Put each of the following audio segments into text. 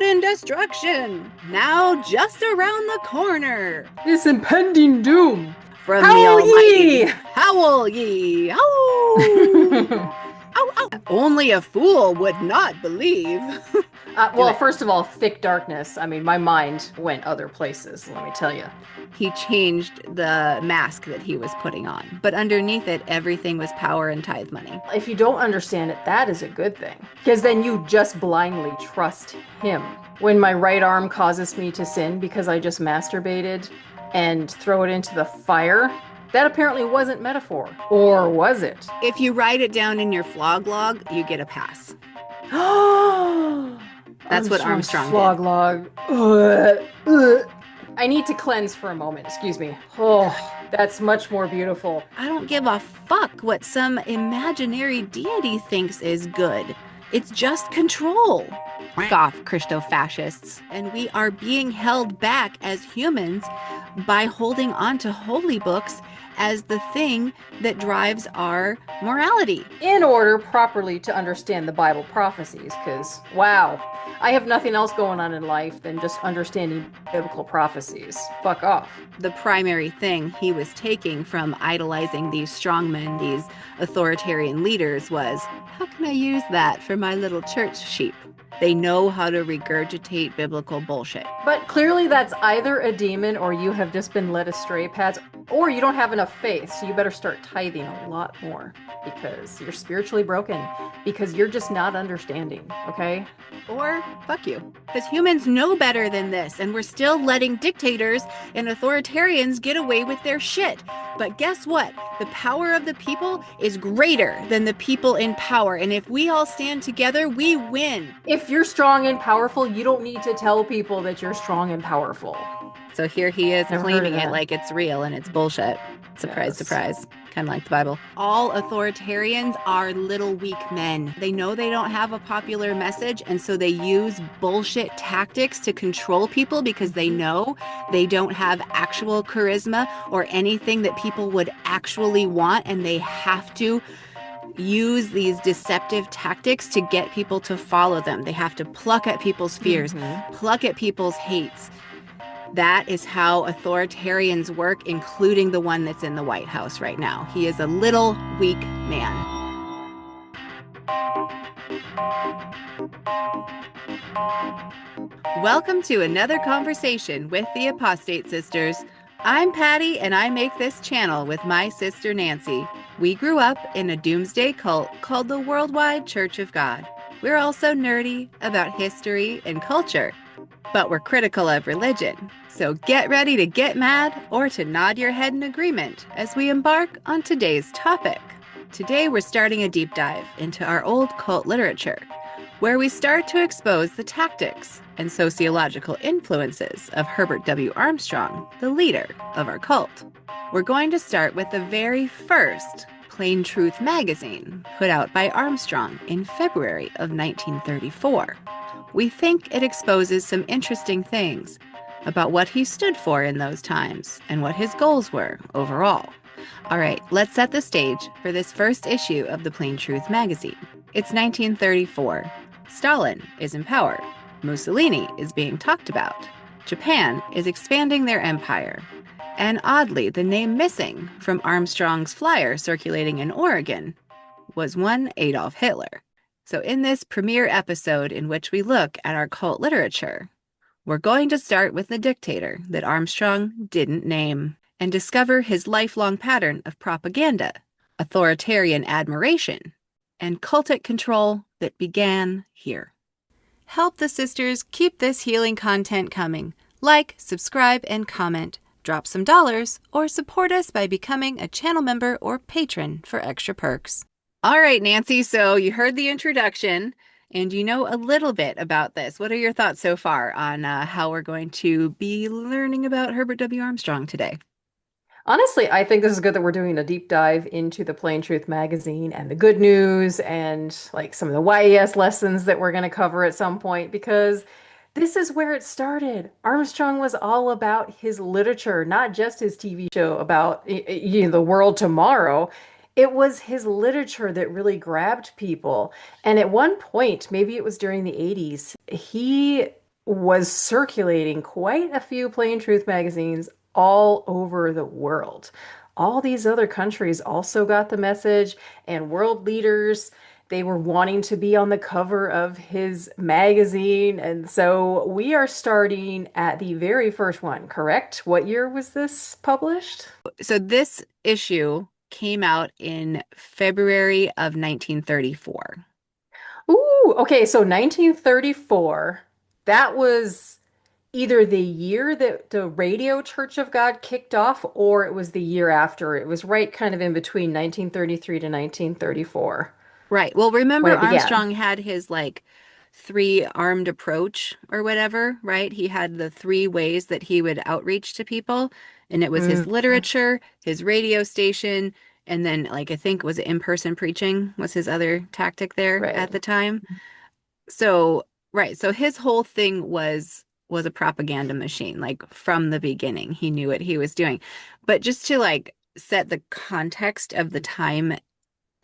sudden destruction, now just around the corner. This impending doom. From the Howl ye! Almighty, howl ye! Ow! Ow, ow. Only a fool would not believe. Well, first of all, thick darkness. I mean, my mind went other places, let me tell you. He changed the mask that he was putting on, but underneath it, everything was power and tithe money. If you don't understand it, that is a good thing. Because then you just blindly trust him. When my right arm causes me to sin because I just masturbated and throw it into the fire, that apparently wasn't metaphor. Or was it? If you write it down in your flog log, you get a pass. That's what Armstrong flog did. log. I need to cleanse for a moment. Excuse me. Oh, that's much more beautiful. I don't give a fuck what some imaginary deity thinks is good. It's just control. Fuck off, Christo-fascists. And we are being held back as humans by holding on to holy books as the thing that drives our morality. In order properly to understand the Bible prophecies, because, wow, I have nothing else going on in life than just understanding biblical prophecies. Fuck off. The primary thing he was taking from idolizing these strongmen, these authoritarian leaders, was, how can I use that for my little church sheep? They know how to regurgitate biblical bullshit. But clearly that's either a demon or you have just been led astray, Pat, or you don't have enough faith, so you better start tithing a lot more because you're spiritually broken, because you're just not understanding, okay? Or fuck you. Because humans know better than this, and we're still letting dictators and authoritarians get away with their shit. But guess what? The power of the people is greater than the people in power, and if we all stand together, we win. If you're strong and powerful, you don't need to tell people that you're strong and powerful. So here he is Never claiming heard of it that. like it's real and it's bullshit. Surprise, Yes. surprise. Kind of like the Bible. All authoritarians are little weak men. They know they don't have a popular message, and so they use bullshit tactics to control people because they know they don't have actual charisma or anything that people would actually want, and they have to use these deceptive tactics to get people to follow them. They have to pluck at people's fears, pluck at people's hates. That is how authoritarians work, including the one that's in the White House right now. He is a little weak man. Welcome to another conversation with the Apostate Sisters. I'm Patty, and I make this channel with my sister Nancy. We grew up in a doomsday cult called the Worldwide Church of God. We're also nerdy about history and culture, but we're critical of religion. So get ready to get mad or to nod your head in agreement as we embark on today's topic. Today we're starting a deep dive into our old cult literature, where we start to expose the tactics and sociological influences of Herbert W. Armstrong, the leader of our cult. We're going to start with the very first Plain Truth magazine, put out by Armstrong in February of 1934. We think it exposes some interesting things about what he stood for in those times and what his goals were overall. All right, let's set the stage for this first issue of the Plain Truth magazine. It's 1934. Stalin is in power. Mussolini is being talked about. Japan is expanding their empire. And oddly, the name missing from Armstrong's flyer circulating in Oregon was one Adolf Hitler. So in this premiere episode in which we look at our cult literature, we're going to start with the dictator that Armstrong didn't name and discover his lifelong pattern of propaganda, authoritarian admiration, and cultic control that began here. Help the sisters keep this healing content coming. Like, subscribe, and comment. Drop some dollars or support us by becoming a channel member or patron for extra perks. All right, Nancy, so you heard the introduction and you know a little bit about this. What are your thoughts so far on how we're going to be learning about Herbert W. Armstrong today? Honestly, I think this is good that we're doing a deep dive into the Plain Truth magazine and the good news and like some of the YES lessons that we're going to cover at some point, because this is where it started. Armstrong was all about his literature, not just his TV show about the world tomorrow. It was his literature that really grabbed people. And at one point, maybe it was during the 80s, he was circulating quite a few Plain Truth magazines all over the world. All these other countries also got the message, and world leaders, they were wanting to be on the cover of his magazine. And so we are starting at the very first one, correct? What year was this published? So this issue came out in February of 1934. Ooh, okay, so 1934. That was either the year that the Radio Church of God kicked off, or it was the year after. It was right kind of in between 1933 to 1934 Right. Well, when remember it began. Armstrong had his like three armed approach or whatever, right? He had the three ways that he would outreach to people, and it was his Hmm. literature, his radio station, and then like I think was it in-person preaching was his other tactic there Right. at the time. So, right. So his whole thing was a propaganda machine, like from the beginning. He knew what he was doing. But just to like set the context of the time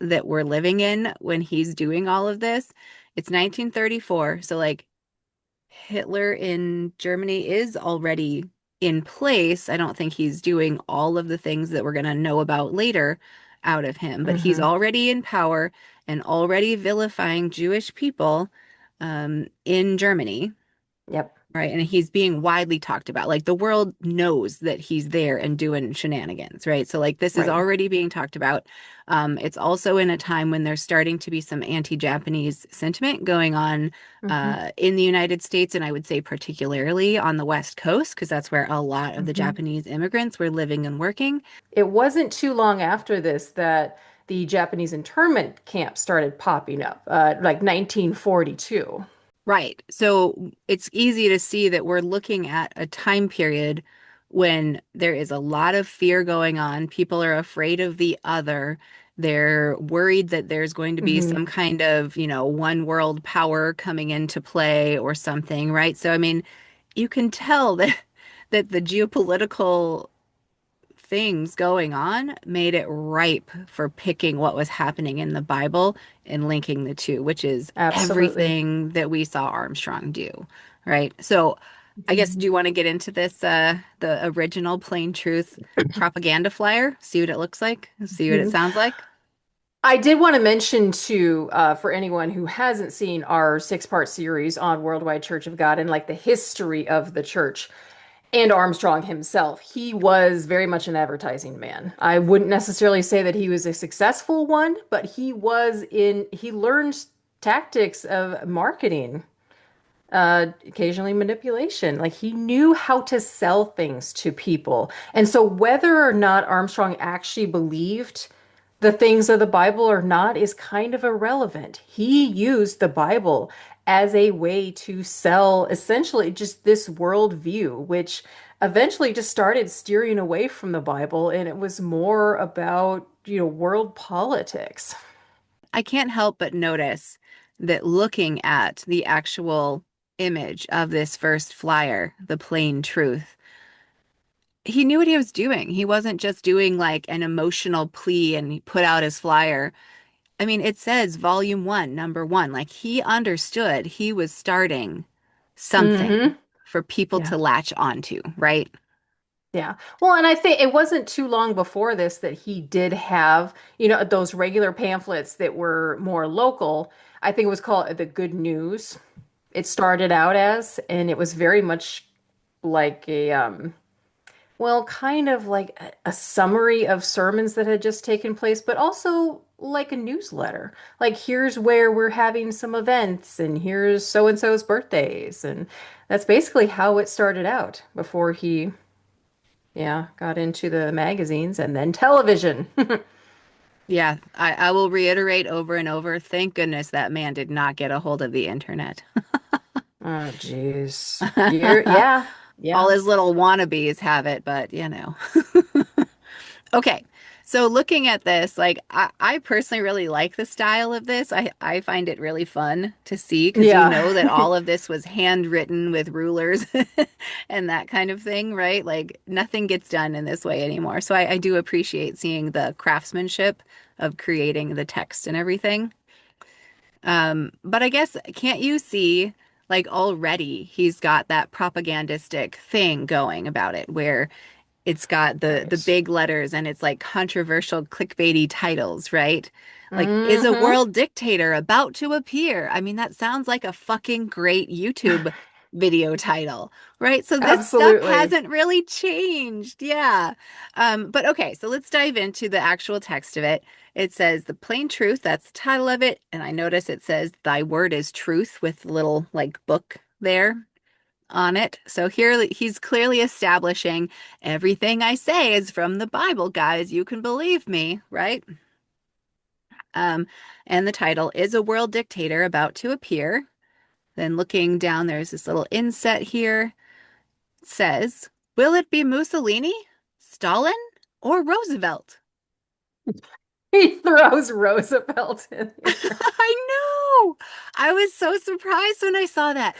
that we're living in when he's doing all of this, it's 1934. So like Hitler in Germany is already in place. I don't think he's doing all of the things that we're going to know about later out of him, but he's Hmm. already in power and already vilifying Jewish people in Germany. Yep. Right. And he's being widely talked about. Like the world knows that he's there and doing shenanigans. Right. So, like, this is Right. already being talked about. It's also in a time when there's starting to be some anti-Japanese sentiment going on Hmm. in the United States. And I would say, particularly on the West Coast, because that's where a lot of the Hmm. Japanese immigrants were living and working. It wasn't too long after this that the Japanese internment camps started popping up, like 1942. Right. So it's easy to see that we're looking at a time period when there is a lot of fear going on. People are afraid of the other. They're worried that there's going to be Hmm. some kind of, one world power coming into play or something, right? So, I mean, you can tell that that the geopolitical things going on made it ripe for picking what was happening in the Bible and linking the two, which is Absolutely. everything that we saw Armstrong do, right? So I guess, do you want to get into this, the original Plain Truth propaganda flyer? See what it looks like? See what it Mhm. sounds like? I did want to mention too, for anyone who hasn't seen our six-part series on Worldwide Church of God and like the history of the church and Armstrong himself, he was very much an advertising man. I wouldn't necessarily say that he was a successful one, but he learned tactics of marketing, occasionally manipulation. Like he knew how to sell things to people. And so whether or not Armstrong actually believed the things of the Bible or not is kind of irrelevant. He used the Bible as a way to sell essentially just this worldview, which eventually just started steering away from the Bible, and it was more about, world politics. I can't help but notice that looking at the actual image of this first flyer, the plain truth, he knew what he was doing. He wasn't just doing like an emotional plea and he put out his flyer. I mean, it says volume one, number one. Like he understood he was starting something Hmm. for people Yeah. to latch onto, right? Yeah. Well, and I think it wasn't too long before this that he did have, those regular pamphlets that were more local. I think it was called The Good News. It started out as, and it was very much like well, kind of like a summary of sermons that had just taken place, but also like a newsletter. Like, here's where we're having some events, and here's so and so's birthdays. And that's basically how it started out before he, yeah, got into the magazines and then television. Yeah, I will reiterate over and over. Thank goodness that man did not get a hold of the internet. Oh, jeez. Yeah, All yeah. his little wannabes have it, but Okay. So looking at this, like I personally really like the style of this. I find it really fun to see because you Yeah. know that all of this was handwritten with rulers and that kind of thing, right? Like nothing gets done in this way anymore. So I do appreciate seeing the craftsmanship of creating the text and everything. But I guess can't you see Like already he's got that propagandistic thing going about it where it's got the Right. big letters and it's like controversial clickbaity titles, right? Like, is a Hmm. world dictator about to appear? I mean, that sounds like a fucking great YouTube video title, right? So this stuff Absolutely. hasn't really changed. Yeah. But okay, so let's dive into the actual text of it. It says the plain truth, that's the title of it. And I notice it says thy word is truth with the little like book there on it. So here he's clearly establishing everything I say is from the Bible, guys. You can believe me, right? Um, and the title is a world dictator about to appear. Then looking down, there's this little inset here. It says, will it be Mussolini, Stalin, or Roosevelt? He throws Roosevelt in here. I know. I was so surprised when I saw that.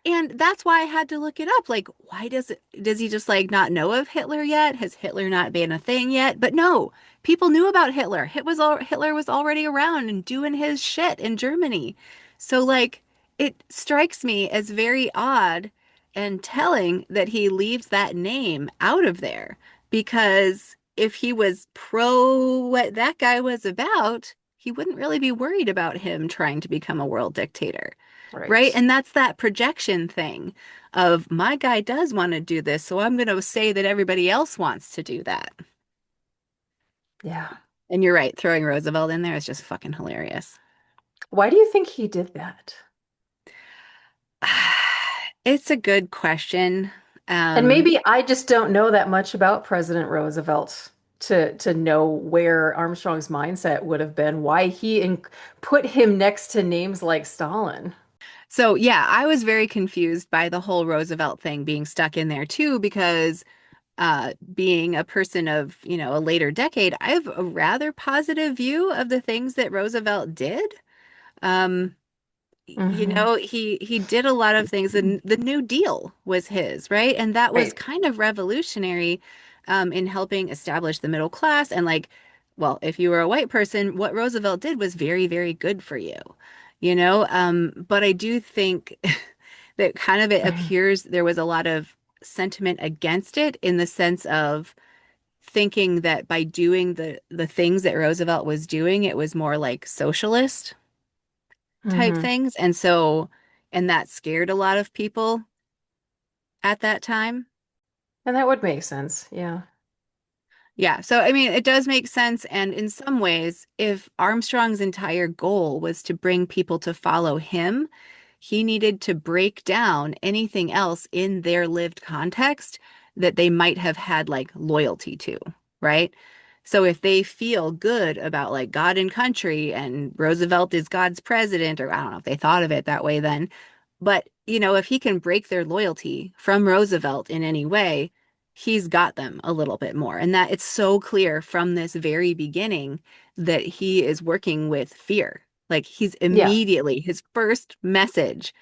And that's why I had to look it up. Like, why does he just like not know of Hitler yet? Has Hitler not been a thing yet? But no, people knew about Hitler. Hitler was already around and doing his shit in Germany. So like it strikes me as very odd and telling that he leaves that name out of there because if he was pro what that guy was about, he wouldn't really be worried about him trying to become a world dictator. Right. Right. And that's that projection thing of my guy does want to do this, so I'm going to say that everybody else wants to do that. Yeah. And you're right, throwing Roosevelt in there is just fucking hilarious. Why do you think he did that? It's a good question. And Um, maybe I just don't know that much about President Roosevelt to know where Armstrong's mindset would have been, why he put him next to names like Stalin. so yeah, I was very confused by the whole Roosevelt thing being stuck in there too, because being a person of, a later decade, I have a rather positive view of the things that Roosevelt did. Um, Hmm. he did a lot of things, and the New Deal was his, right? And that was Right. kind of revolutionary in helping establish the middle class. And like, well, if you were a white person, what Roosevelt did was very, very good for you, But I do think that kind of it appears there was a lot of sentiment against it in the sense of thinking that by doing the things that Roosevelt was doing, it was more like socialist type Hmm. things. And that scared a lot of people at that time. And that would make sense. Yeah. Yeah. So, I mean, it does make sense. And in some ways, if Armstrong's entire goal was to bring people to follow him, he needed to break down anything else in their lived context that they might have had like loyalty to, right? So if they feel good about like God and country and Roosevelt is God's president, or I don't know if they thought of it that way then, but if he can break their loyalty from Roosevelt in any way, he's got them a little bit more. And that it's so clear from this very beginning that he is working with fear. Like he's Yeah. immediately, his first message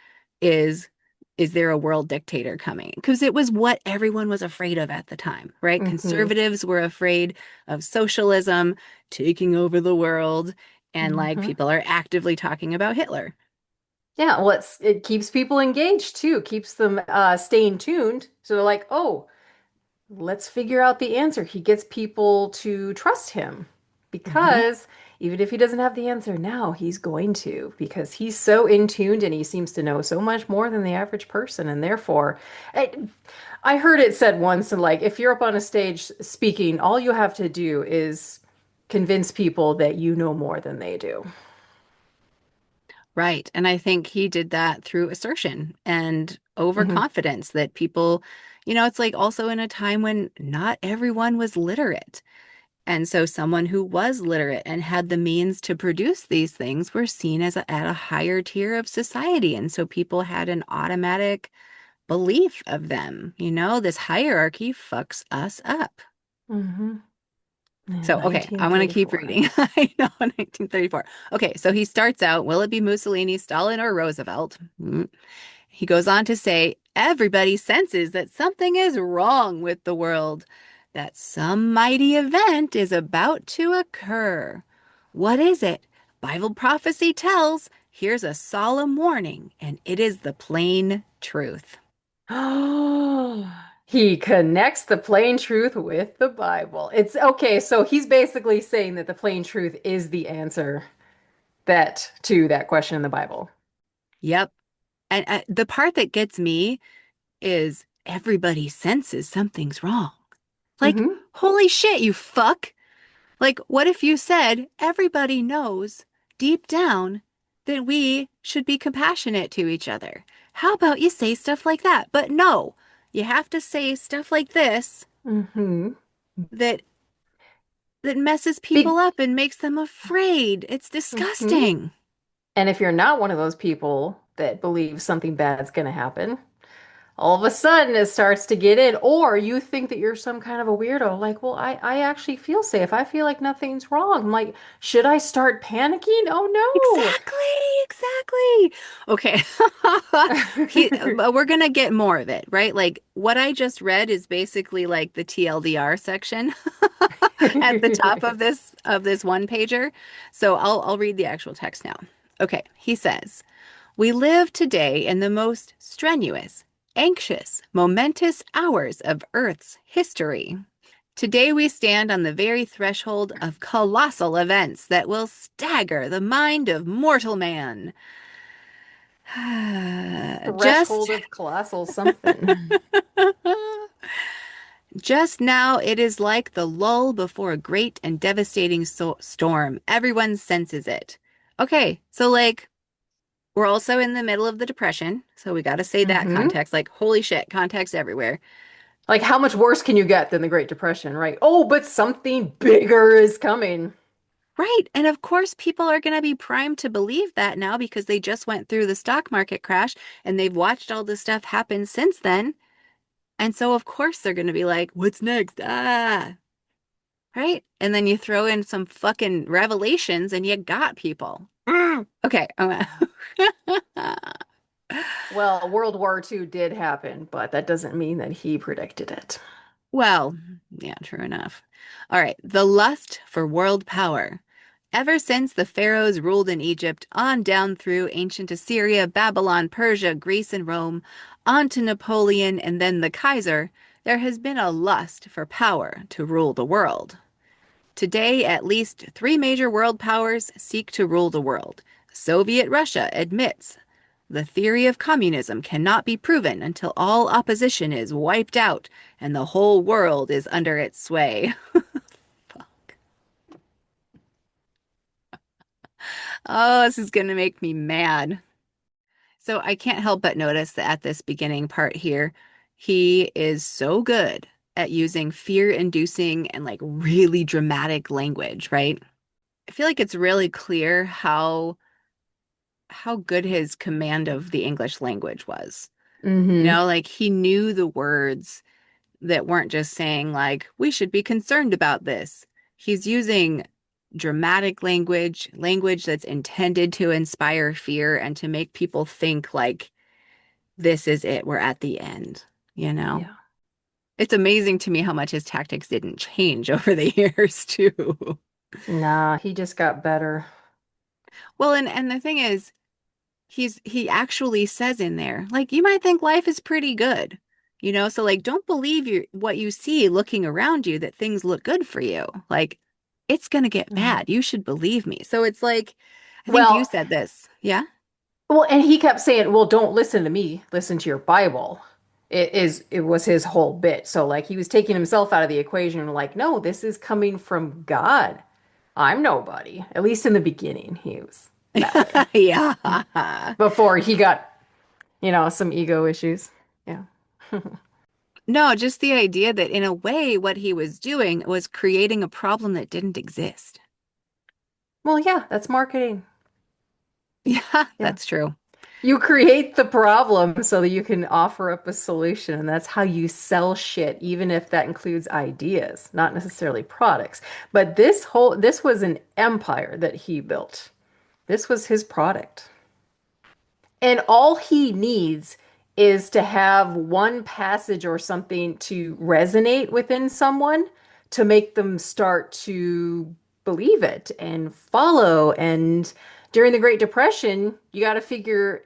is, is there a world dictator coming? Because it was what everyone was afraid of at the time, right? Hmm. Conservatives were afraid of socialism taking over the world. And like Hmm. people are actively talking about Hitler. Yeah, well, it keeps people engaged too, keeps them staying tuned. So they're like, oh, let's figure out the answer. He gets people to trust him Mhm. because even if he doesn't have the answer now, he's going to because he's so in tuned and he seems to know so much more than the average person. And therefore, I heard it said once, and like, if you're up on a stage speaking, all you have to do is convince people that you know more than they do. Right. And I think he did that through assertion and Hmm. overconfidence that people, it's like also in a time when not everyone was literate. And so someone who was literate and had the means to produce these things were seen as at a higher tier of society. And so people had an automatic belief of them. This hierarchy fucks us up. Hmm. Yeah, So, okay, I'm going to keep 1934. reading. I know, 1934. Okay, so he starts out, will it be Mussolini, Stalin, or Roosevelt? He goes on to say, everybody senses that something is wrong with the world, that some mighty event is about to occur. What is it? Bible prophecy tells Here's a solemn warning, and it is the plain truth. He connects the plain truth with the Bible. It's okay, so he's basically saying that the plain truth is the answer that to that question in the Bible. Yep. And the part that gets me is everybody senses something's wrong. Like, Hmm. holy shit, you fuck. Like, what if you said everybody knows deep down that we should be compassionate to each other? How about you say stuff like that? But no, you have to say stuff like this Hmm. that messes people Be up and makes them afraid. It's Mhm. disgusting. And if you're not one of those people that believes something bad's gonna happen, all of a sudden it starts to get in, or you think that you're some kind of a weirdo. Like, well, I actually feel safe. I feel like nothing's wrong. I'm like, should I start panicking? Oh Exactly, exactly. Okay. no. We're gonna get more of it, right? Like what I just read is basically like the TLDR section at the top of this one pager. So I'll read the actual text now. Okay, he says, "We live today in the most strenuous, anxious, momentous hours of Earth's history. Today we stand on the very threshold of colossal events that will stagger the mind of mortal man. Just Threshold of colossal something. just now it is like the lull before a great and devastating storm. Everyone senses it. Okay, so like we're also in the middle of the depression, so we got to say that Hmm. context like holy shit, context everywhere. Like, how much worse can you get than the Great Depression, right? Oh, but something bigger is coming. Right. And of course, people are going to be primed to believe that now because they just went through the stock market crash and they've watched all this stuff happen since then. And so, of course, they're going to be like, what's next? Ah, right. And then you throw in some fucking revelations and you got people. Okay. Well, World War II did happen, but that doesn't mean that he predicted it. Well, yeah, true enough. All right. The lust for world power. Ever since the pharaohs ruled in Egypt, on down through ancient Assyria, Babylon, Persia, Greece, and Rome, on to Napoleon and then the Kaiser, there has been a lust for power to rule the world. Today, at least three major world powers seek to rule the world. Soviet Russia admits the theory of communism cannot be proven until all opposition is wiped out and the whole world is under its sway. Fuck. Oh, this is going to make me mad. So I can't help but notice that at this beginning part here, he is so good at using fear-inducing and like really dramatic language, right? I feel like it's really clear how good his command of the English language was. You Hmm. know, like he knew the words that weren't just saying like we should be concerned about this. He's using dramatic language, language that's intended to inspire fear and to make people think like this is it, we're at the end, you know? Yeah. It's amazing to me how much his tactics didn't change over the years too. Nah, he just got better. Well, and the thing is, he actually says in there, like you might think life is pretty good. You know, so like don't believe what you see looking around you that things look good for you. Like it's gonna get Mhm. bad. You should believe me. So it's like I think you Well, said this. Yeah? and he kept saying, "Well, don't listen to me. Listen to your Bible." It was his whole bit. So like he was taking himself out of the equation, like, "No, this is coming from God. I'm nobody." At least in the beginning, he was that way. Yeah. Before he got, some ego issues. Yeah. No, just the idea that in a way what he was doing was creating a problem that didn't exist. Well, yeah, that's marketing. Yeah, Yeah. that's true. You create the problem so that you can offer up a solution, and that's how you sell shit, even if that includes ideas, not necessarily products. But this was an empire that he built. This was his product. And all he needs is to have one passage or something to resonate within someone to make them start to believe it and follow and during the Great Depression, you got to figure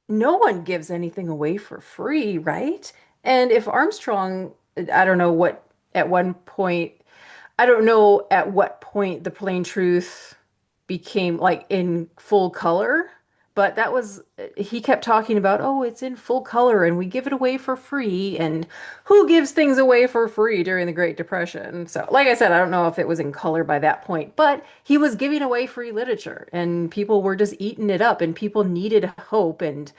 no one gives anything away for free, right? And if Armstrong, I don't know what, at one point, I don't know at what point the plain truth became like in full color, but that was, he kept talking about, oh, it's in full color and we give it away for free. And who gives things away for free during the Great Depression? So, like I said, I don't know if it was in color by that point, but he was giving away free literature and people were just eating it up and people needed hope. And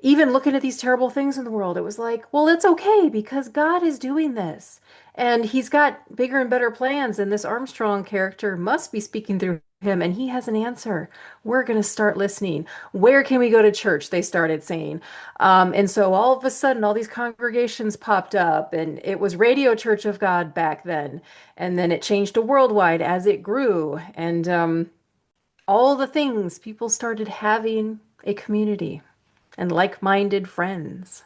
even looking at these terrible things in the world, it was like, well, it's okay because God is doing this. And he's got bigger and better plans. And this Armstrong character must be speaking through him. And he has an answer. We're going to start listening. Where can we go to church? They started saying. And so all of a sudden, all these congregations popped up. And it was Radio Church of God back then. And then it changed to worldwide as it grew. And all the things people started having a community and like-minded friends.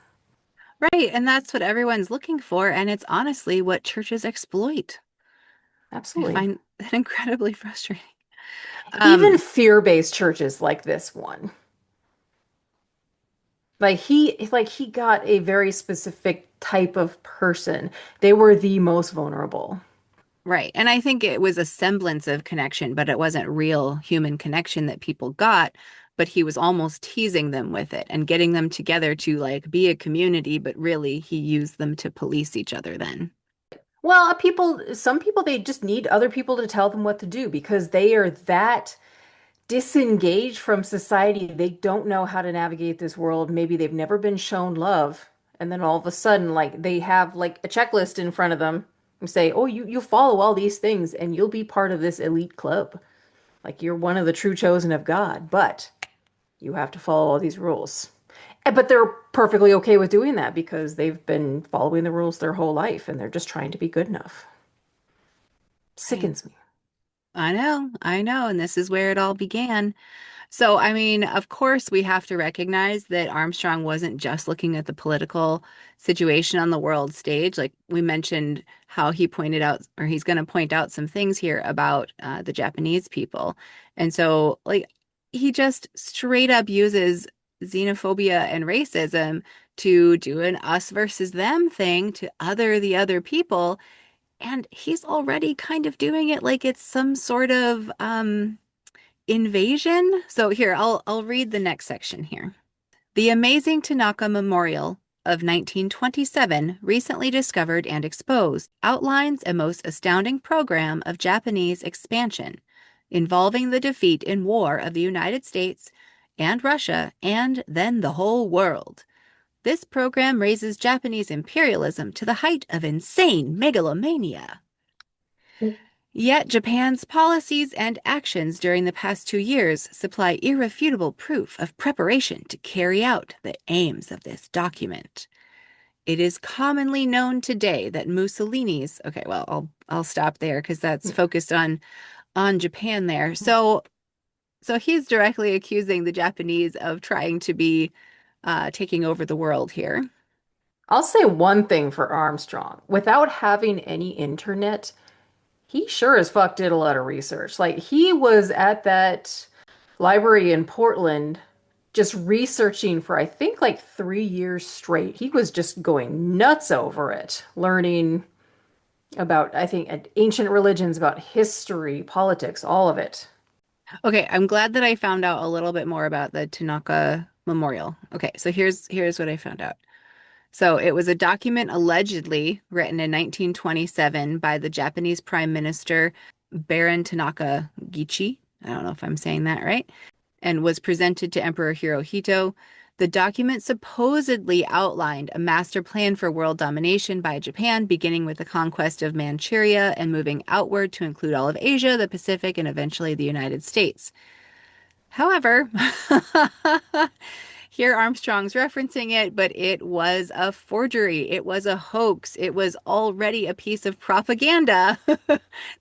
Right. And that's what everyone's looking for. And it's honestly what churches exploit. I Absolutely. find that incredibly frustrating. Even Um, fear-based churches like this one. Like he got a very specific type of person. They were the most vulnerable. right. And I think it was a semblance of connection, but it wasn't real human connection that people got. But he was almost teasing them with it and getting them together to like be a community, but really he used them to police each other then. Well, some people they just need other people to tell them what to do because they are that disengaged from society. They don't know how to navigate this world. Maybe they've never been shown love. And then all of a sudden, like they have like a checklist in front of them and say, oh, you follow all these things and you'll be part of this elite club. Like you're one of the true chosen of God, but you have to follow all these rules. But they're perfectly okay with doing that because they've been following the rules their whole life and they're just trying to be good enough. Right. Sickens me. I know. And this is where it all began. So, I mean, of course, we have to recognize that Armstrong wasn't just looking at the political situation on the world stage. Like we mentioned, how he pointed out, or he's going to point out some things here about the Japanese people. And so, like, he just straight up uses xenophobia and racism to do an us versus them thing to other the other people. And he's already kind of doing it like it's some sort of invasion. So here, I'll read the next section here. The amazing Tanaka Memorial of 1927, recently discovered and exposed, outlines a most astounding program of Japanese expansion involving the defeat in war of the United States and Russia and then the whole world. This program raises Japanese imperialism to the height of insane megalomania. Yet Japan's policies and actions during the past 2 years supply irrefutable proof of preparation to carry out the aims of this document. It is commonly known today that Mussolini's, okay, well, I'll stop there because that's focused on Japan there. So he's directly accusing the Japanese of trying to be taking over the world here. I'll say one thing for Armstrong. Without having any internet, he sure as fuck did a lot of research. Like he was at that library in Portland just researching for I think like 3 years straight. He was just going nuts over it, learning about I think ancient religions, about history, politics, all of it. Okay, I'm glad that I found out a little bit more about the Tanaka Memorial. Okay, so here's what I found out. So it was a document allegedly written in 1927 by the Japanese Prime Minister Baron Tanaka Gichi. I don't know if I'm saying that right. And was presented to Emperor Hirohito. The document supposedly outlined a master plan for world domination by Japan, beginning with the conquest of Manchuria and moving outward to include all of Asia, the Pacific, and eventually the United States. However, here Armstrong's referencing it, but it was a forgery. It was a hoax. It was already a piece of propaganda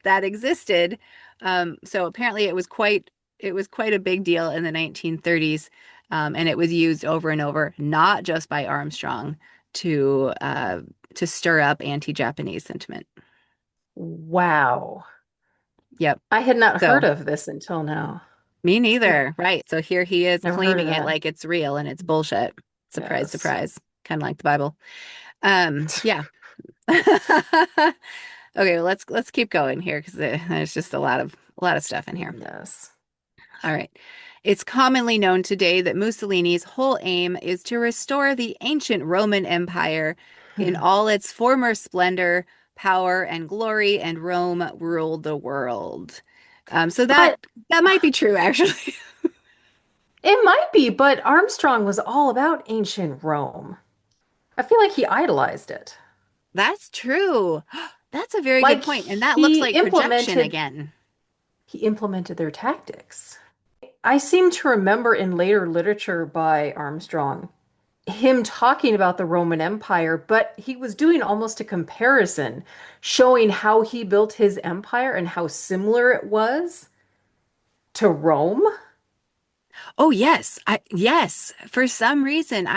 that existed. So apparently it was quite a big deal in the 1930s, and it was used over and over, not just by Armstrong, to stir up anti-Japanese sentiment. Wow. Yep. I had not heard So of this until now. me Hmm, neither. Right. So here he is never heard of claiming it that. like it's real and it's bullshit. Surprise, Yes. surprise. Kind of like the Bible. Yeah. Okay, well, let's keep going here because there's just a lot of stuff in here. Yes. All right. It's commonly known today that Mussolini's whole aim is to restore the ancient Roman Empire in all its former splendor, power, and glory, and Rome ruled the world. So that But that might be true, actually. it might be, but Armstrong was all about ancient Rome. I feel like he idolized it. That's true. That's a very good Like point, and that looks like projection again. he implemented their tactics. I seem to remember in later literature by Armstrong him talking about the Roman Empire, but he was doing almost a comparison, showing how he built his empire and how similar it was to Rome. Oh yes, yes. For some reason,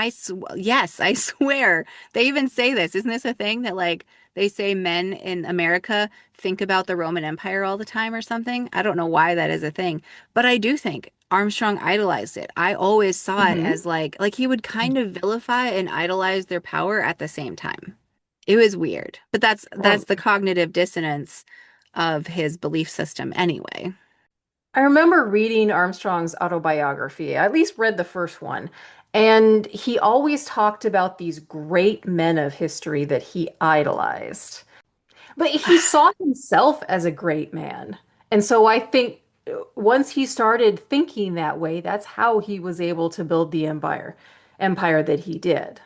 yes, I swear. They even say this. Isn't this a thing that like they say men in America think about the Roman Empire all the time or something? I don't know why that is a thing, but I do think Armstrong idolized it. I always saw it Hmm. as like he would kind of vilify and idolize their power at the same time. It was weird, but that's Well, the cognitive dissonance of his belief system anyway. I remember reading Armstrong's autobiography. I at least read the first one. And he always talked about these great men of history that he idolized. But he saw himself as a great man. And so I think once he started thinking that way, that's how he was able to build the empire that he did.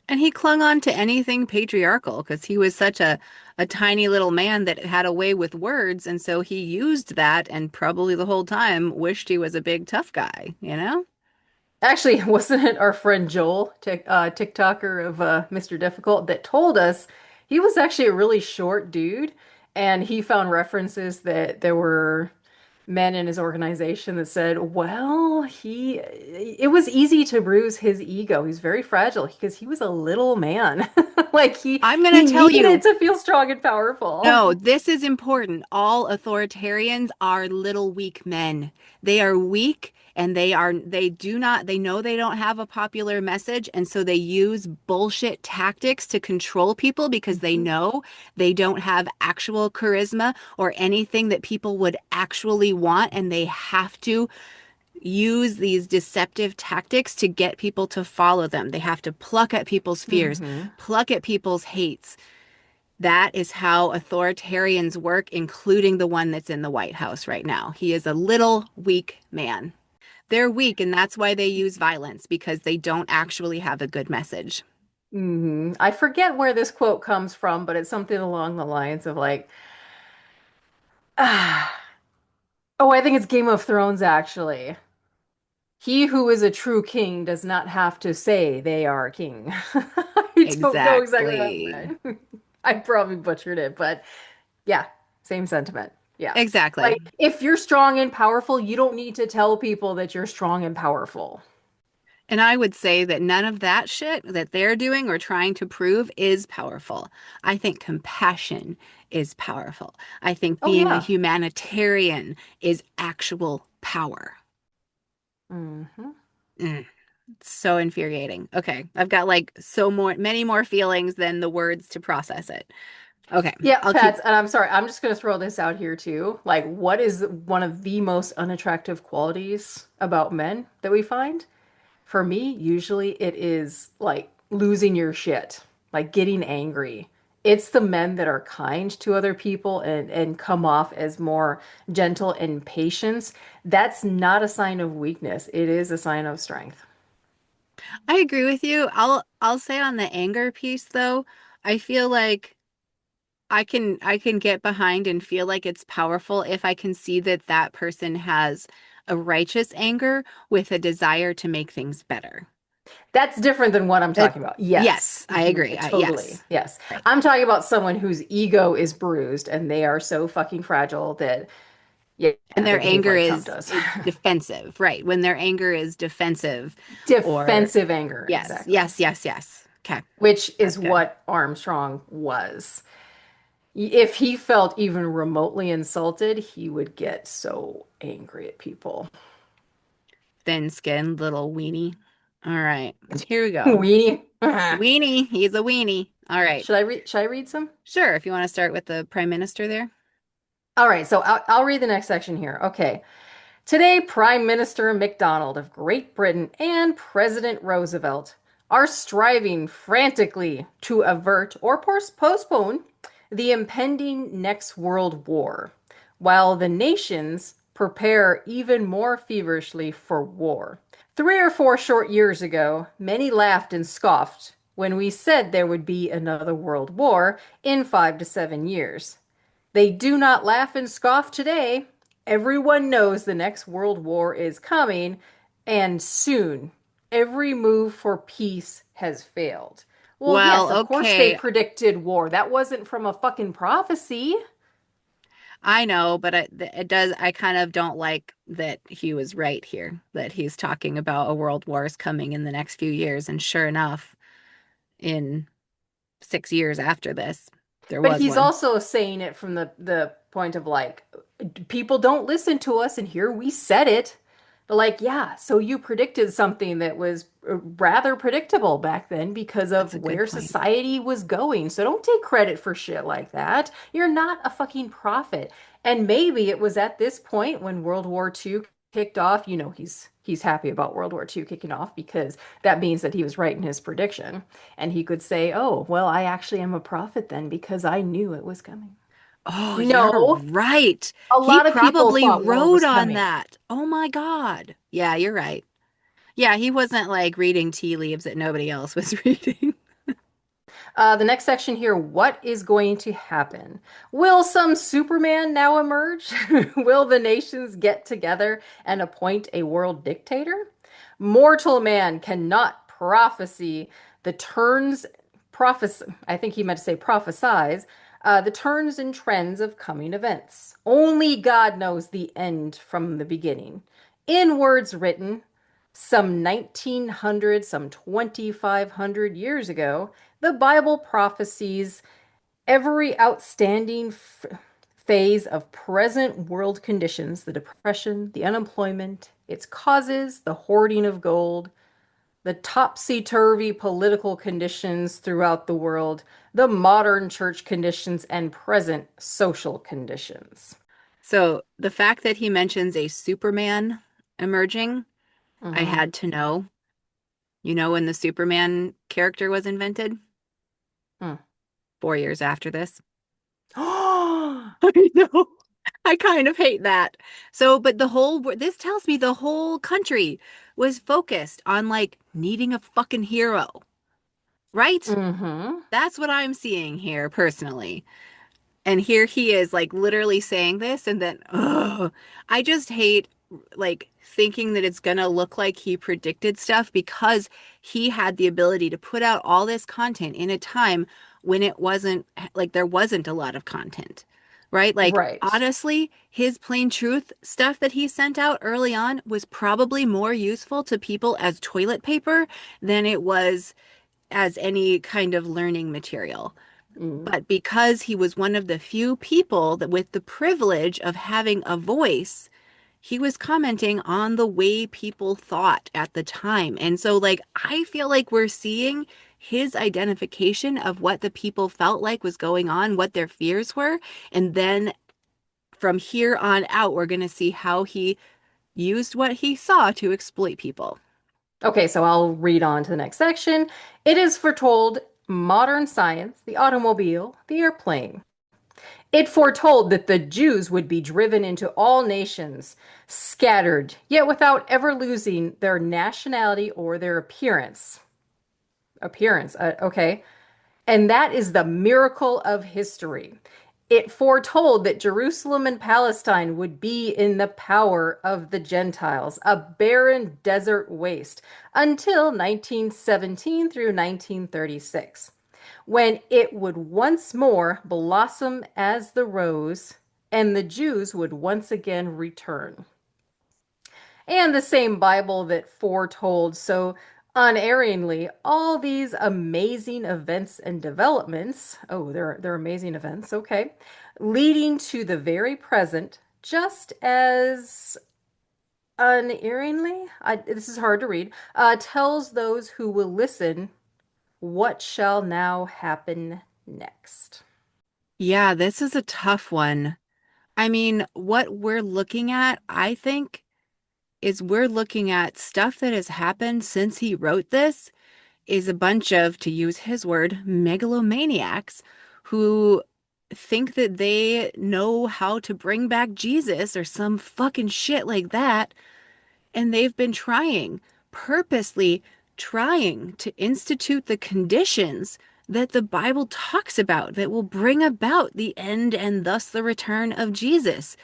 And he clung on to anything patriarchal because he was such a tiny little man that had a way with words. And so he used that and probably the whole time wished he was a big tough guy, you know? Actually, wasn't it our friend Joel, TikToker of Mr. Difficult, that told us he was actually a really short dude, and he found references that there were men in his organization that said, well, it was easy to bruise his ego. He's very fragile because he was a little man. Like I'm going he to tell needed you, to feel strong and powerful. no, this is important. All authoritarians are little weak men. They are weak and they know they don't have a popular message. And so they use bullshit tactics to control people because they Mhm. know they don't have actual charisma or anything that people would actually want. And they have to use these deceptive tactics to get people to follow them. They have to pluck at people's fears, Hmm. pluck at people's hates. That is how authoritarians work, including the one that's in the White House right now. He is a little weak man. They're weak, and that's why they use violence because they don't actually have a good message. I forget where this quote comes from, but it's something along the lines of like, ah, oh, I think it's Game of Thrones actually. He who is a true king does not have to say they are king. I don't know exactly what I'm Exactly. saying. I probably butchered it, but yeah, same sentiment. Yeah. Exactly. Like if you're strong and powerful, you don't need to tell people that you're strong and powerful. And I would say that none of that shit that they're doing or trying to prove is powerful. I think compassion is powerful. I think Oh being a yeah. humanitarian is actual power. Hmm. Mm. So infuriating. Okay, I've got like many more feelings than the words to process it. Okay, Yeah, I'll keep. Pets, and I'm sorry, I'm just gonna throw this out here too. Like, what is one of the most unattractive qualities about men that we find? For me, usually it is like losing your shit, like getting angry. It's the men that are kind to other people and come off as more gentle and patient. That's not a sign of weakness. It is a sign of strength. I agree with you. I'll say on the anger piece though, I feel like I can get behind and feel like it's powerful if I can see that that person has a righteous anger with a desire to make things better. That's different than what I'm That talking about. Yes. yes, I agree. Totally. Yes. Yes. Right. I'm talking about someone whose ego is bruised and they are so fucking fragile that, yeah, And they their behave anger like Trump is does. defensive, right? When their anger is defensive or Defensive anger, yes, exactly. yes, yes, yes. Okay, Which that's is good. what Armstrong was. If he felt even remotely insulted, he would get so angry at people. Thin-skinned little weenie. All right, here we go. Weenie. Weenie, he's a weenie. All right. Should I read some? Sure, if you want to start with the prime minister there. All right, so I'll read the next section here. Okay. Today, Prime Minister MacDonald of Great Britain and President Roosevelt are striving frantically to avert or postpone the impending next world war, while the nations prepare even more feverishly for war. 3 or 4 short years ago, many laughed and scoffed when we said there would be another world war in 5 to 7 years. They do not laugh and scoff today. Everyone knows the next world war is coming, and soon. Every move for peace has failed. Well, yes, Well, of course they okay, predicted war. That wasn't from a fucking prophecy. I know, but it does. I kind of don't like that he was right here, that he's talking about a world war is coming in the next few years. And sure enough, in 6 years after this, there But was he's one. also saying it from the point of like, people don't listen to us, and here we said it. But like, yeah, so you predicted something that was rather predictable back then because That's of a good where point. society was going. So don't take credit for shit like that. You're not a fucking prophet. And maybe it was at this point when World War II kicked off. He's happy about World War II kicking off because that means that he was right in his prediction. And he could say, oh, well, I actually am a prophet then because I knew it was coming. Oh, you're No, right. a He lot of people probably thought war wrote was on coming. that. Oh my God. Yeah, you're right. Yeah, he wasn't like reading tea leaves that nobody else was reading. The next section here, what is going to happen? Will some Superman now emerge? Will the nations get together and appoint a world dictator? Mortal man cannot prophesy the turns, I think he meant to say prophesize, the turns and trends of coming events. Only God knows the end from the beginning. In words written, some 1900, some 2500 years ago, the Bible prophesies every outstanding phase of present world conditions, the depression, the unemployment, its causes, the hoarding of gold, the topsy-turvy political conditions throughout the world, the modern church conditions, and present social conditions. So the fact that he mentions a Superman emerging, I Hmm. had to know. You know when the Superman character was invented? Hmm. 4 years after this. Hmm. I know. I kind of hate that. So, but this tells me the whole country was focused on like needing a fucking hero, right? Mm-hmm. That's what I'm seeing here personally. And here he is like literally saying this and then I just hate like thinking that it's gonna look like he predicted stuff because he had the ability to put out all this content in a time when it wasn't like there wasn't a lot of content. Right? Like Right. honestly, his plain truth stuff that he sent out early on was probably more useful to people as toilet paper than it was as any kind of learning material. Mm. But because he was one of the few people that with the privilege of having a voice, he was commenting on the way people thought at the time. And so, like, I feel like we're seeing his identification of what the people felt like was going on, what their fears were. And then from here on out, we're going to see how he used what he saw to exploit people. Okay, so I'll read on to the next section. It is foretold modern science, the automobile, the airplane. It foretold that the Jews would be driven into all nations, scattered, yet without ever losing their nationality or their appearance. Okay. And that is the miracle of history. It foretold that Jerusalem and Palestine would be in the power of the Gentiles, a barren desert waste, until 1917 through 1936, when it would once more blossom as the rose and the Jews would once again return. And the same Bible that foretold so unerringly all these amazing events and developments. Oh, they're amazing events, okay, leading to the very present, just as unerringly, this is hard to read, tells those who will listen what shall now happen next. Yeah, this is a tough one. I mean, what we're looking at, I think, is we're looking at stuff that has happened since he wrote this is a bunch of, to use his word, megalomaniacs who think that they know how to bring back Jesus or some fucking shit like that. And they've been trying, purposely trying to institute the conditions that the Bible talks about that will bring about the end and thus the return of Jesus.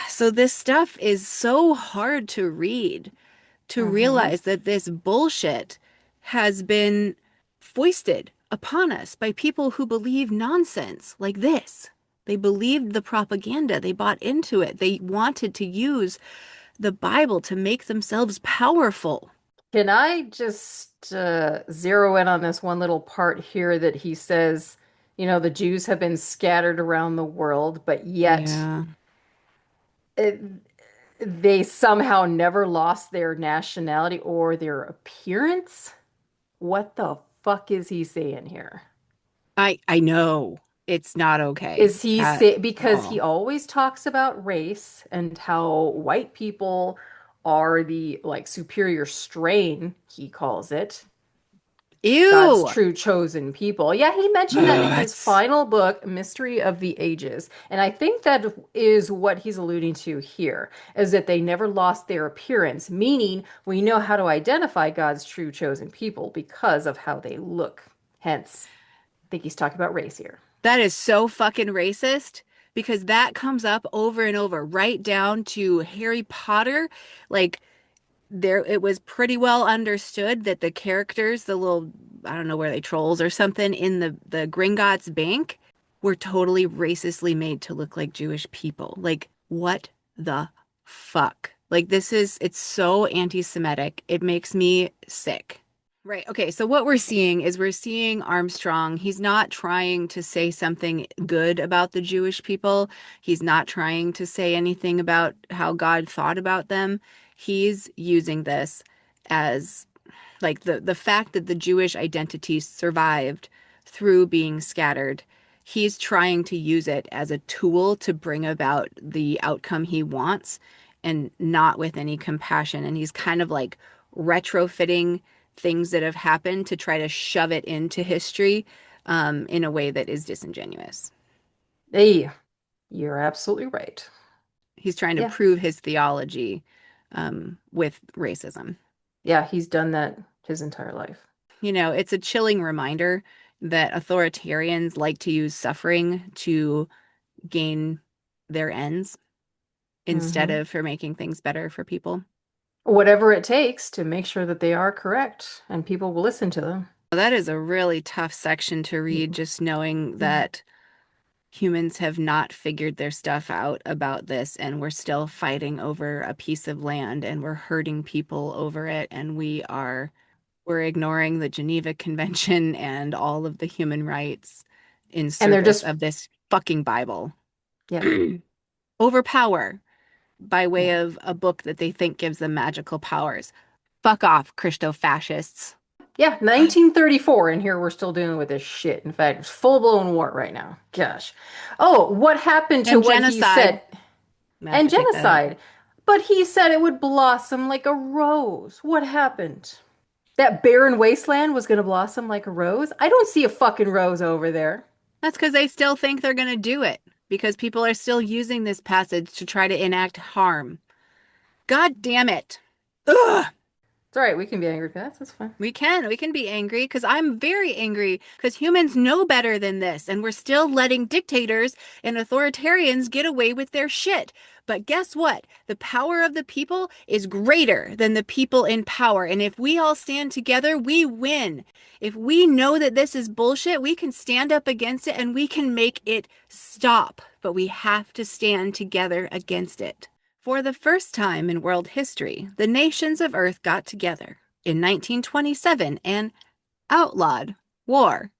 So this stuff is so hard to read, to Hmm. realize that this bullshit has been foisted upon us by people who believe nonsense like this. They believed the propaganda. They bought into it. They wanted to use the Bible to make themselves powerful. Can I just zero in on this one little part here that he says, the Jews have been scattered around the world, but yet Yeah. it, they somehow never lost their nationality or their appearance? What the fuck is he saying here? I know it's not okay Is he at say because he all. always talks about race and how white people are the like superior strain, he calls it. God's Ew. true chosen people. Yeah, he mentioned that in his What? final book, Mystery of the Ages. And I think that is what he's alluding to here, is that they never lost their appearance, meaning we know how to identify God's true chosen people because of how they look. Hence, I think he's talking about race here. That is so fucking racist because that comes up over and over, right down to Harry Potter. Like there it was pretty well understood that the characters, the little, I don't know where they trolls or something in the Gringotts bank were totally racistly made to look like Jewish people. Like what the fuck? Like it's so anti-Semitic. It makes me sick. Right. Okay. So what we're seeing is we're seeing Armstrong. He's not trying to say something good about the Jewish people. He's not trying to say anything about how God thought about them. He's using this as like the fact that the Jewish identity survived through being scattered. He's trying to use it as a tool to bring about the outcome he wants and not with any compassion. And he's kind of like retrofitting things that have happened to try to shove it into history in a way that is disingenuous. Hey, you're absolutely right. He's trying to Yeah. prove his theology with racism. Yeah, he's done that his entire life. You know, it's a chilling reminder that authoritarians like to use suffering to gain their ends instead Hmm. of for making things better for people. Whatever it takes to make sure that they are correct and people will listen to them. That is a really tough section to read, Yeah. just knowing Mhm. that humans have not figured their stuff out about this, and we're still fighting over a piece of land, and we're hurting people over it, and we're ignoring the Geneva Convention and all of the human rights in And they're service just, of this fucking Bible. yep, Over power by way yeah. of a book that they think gives them magical powers. Fuck off, Christo fascists. Yeah, 1934, and here we're still dealing with this shit. In fact, it's full-blown war right now. Gosh. Oh, what happened to And what he genocide. said? I have And to take that out. genocide. But he said it would blossom like a rose. What happened? That barren wasteland was going to blossom like a rose? I don't see a fucking rose over there. That's because they still think they're going to do it, because people are still using this passage to try to enact harm. God damn it. Ugh. It's all right, we can be angry, but that's fine. We can be angry because I'm very angry because humans know better than this and we're still letting dictators and authoritarians get away with their shit. But guess what? The power of the people is greater than the people in power. And if we all stand together, we win. If we know that this is bullshit, we can stand up against it and we can make it stop. But we have to stand together against it. For the first time in world history, the nations of Earth got together in 1927 and outlawed war.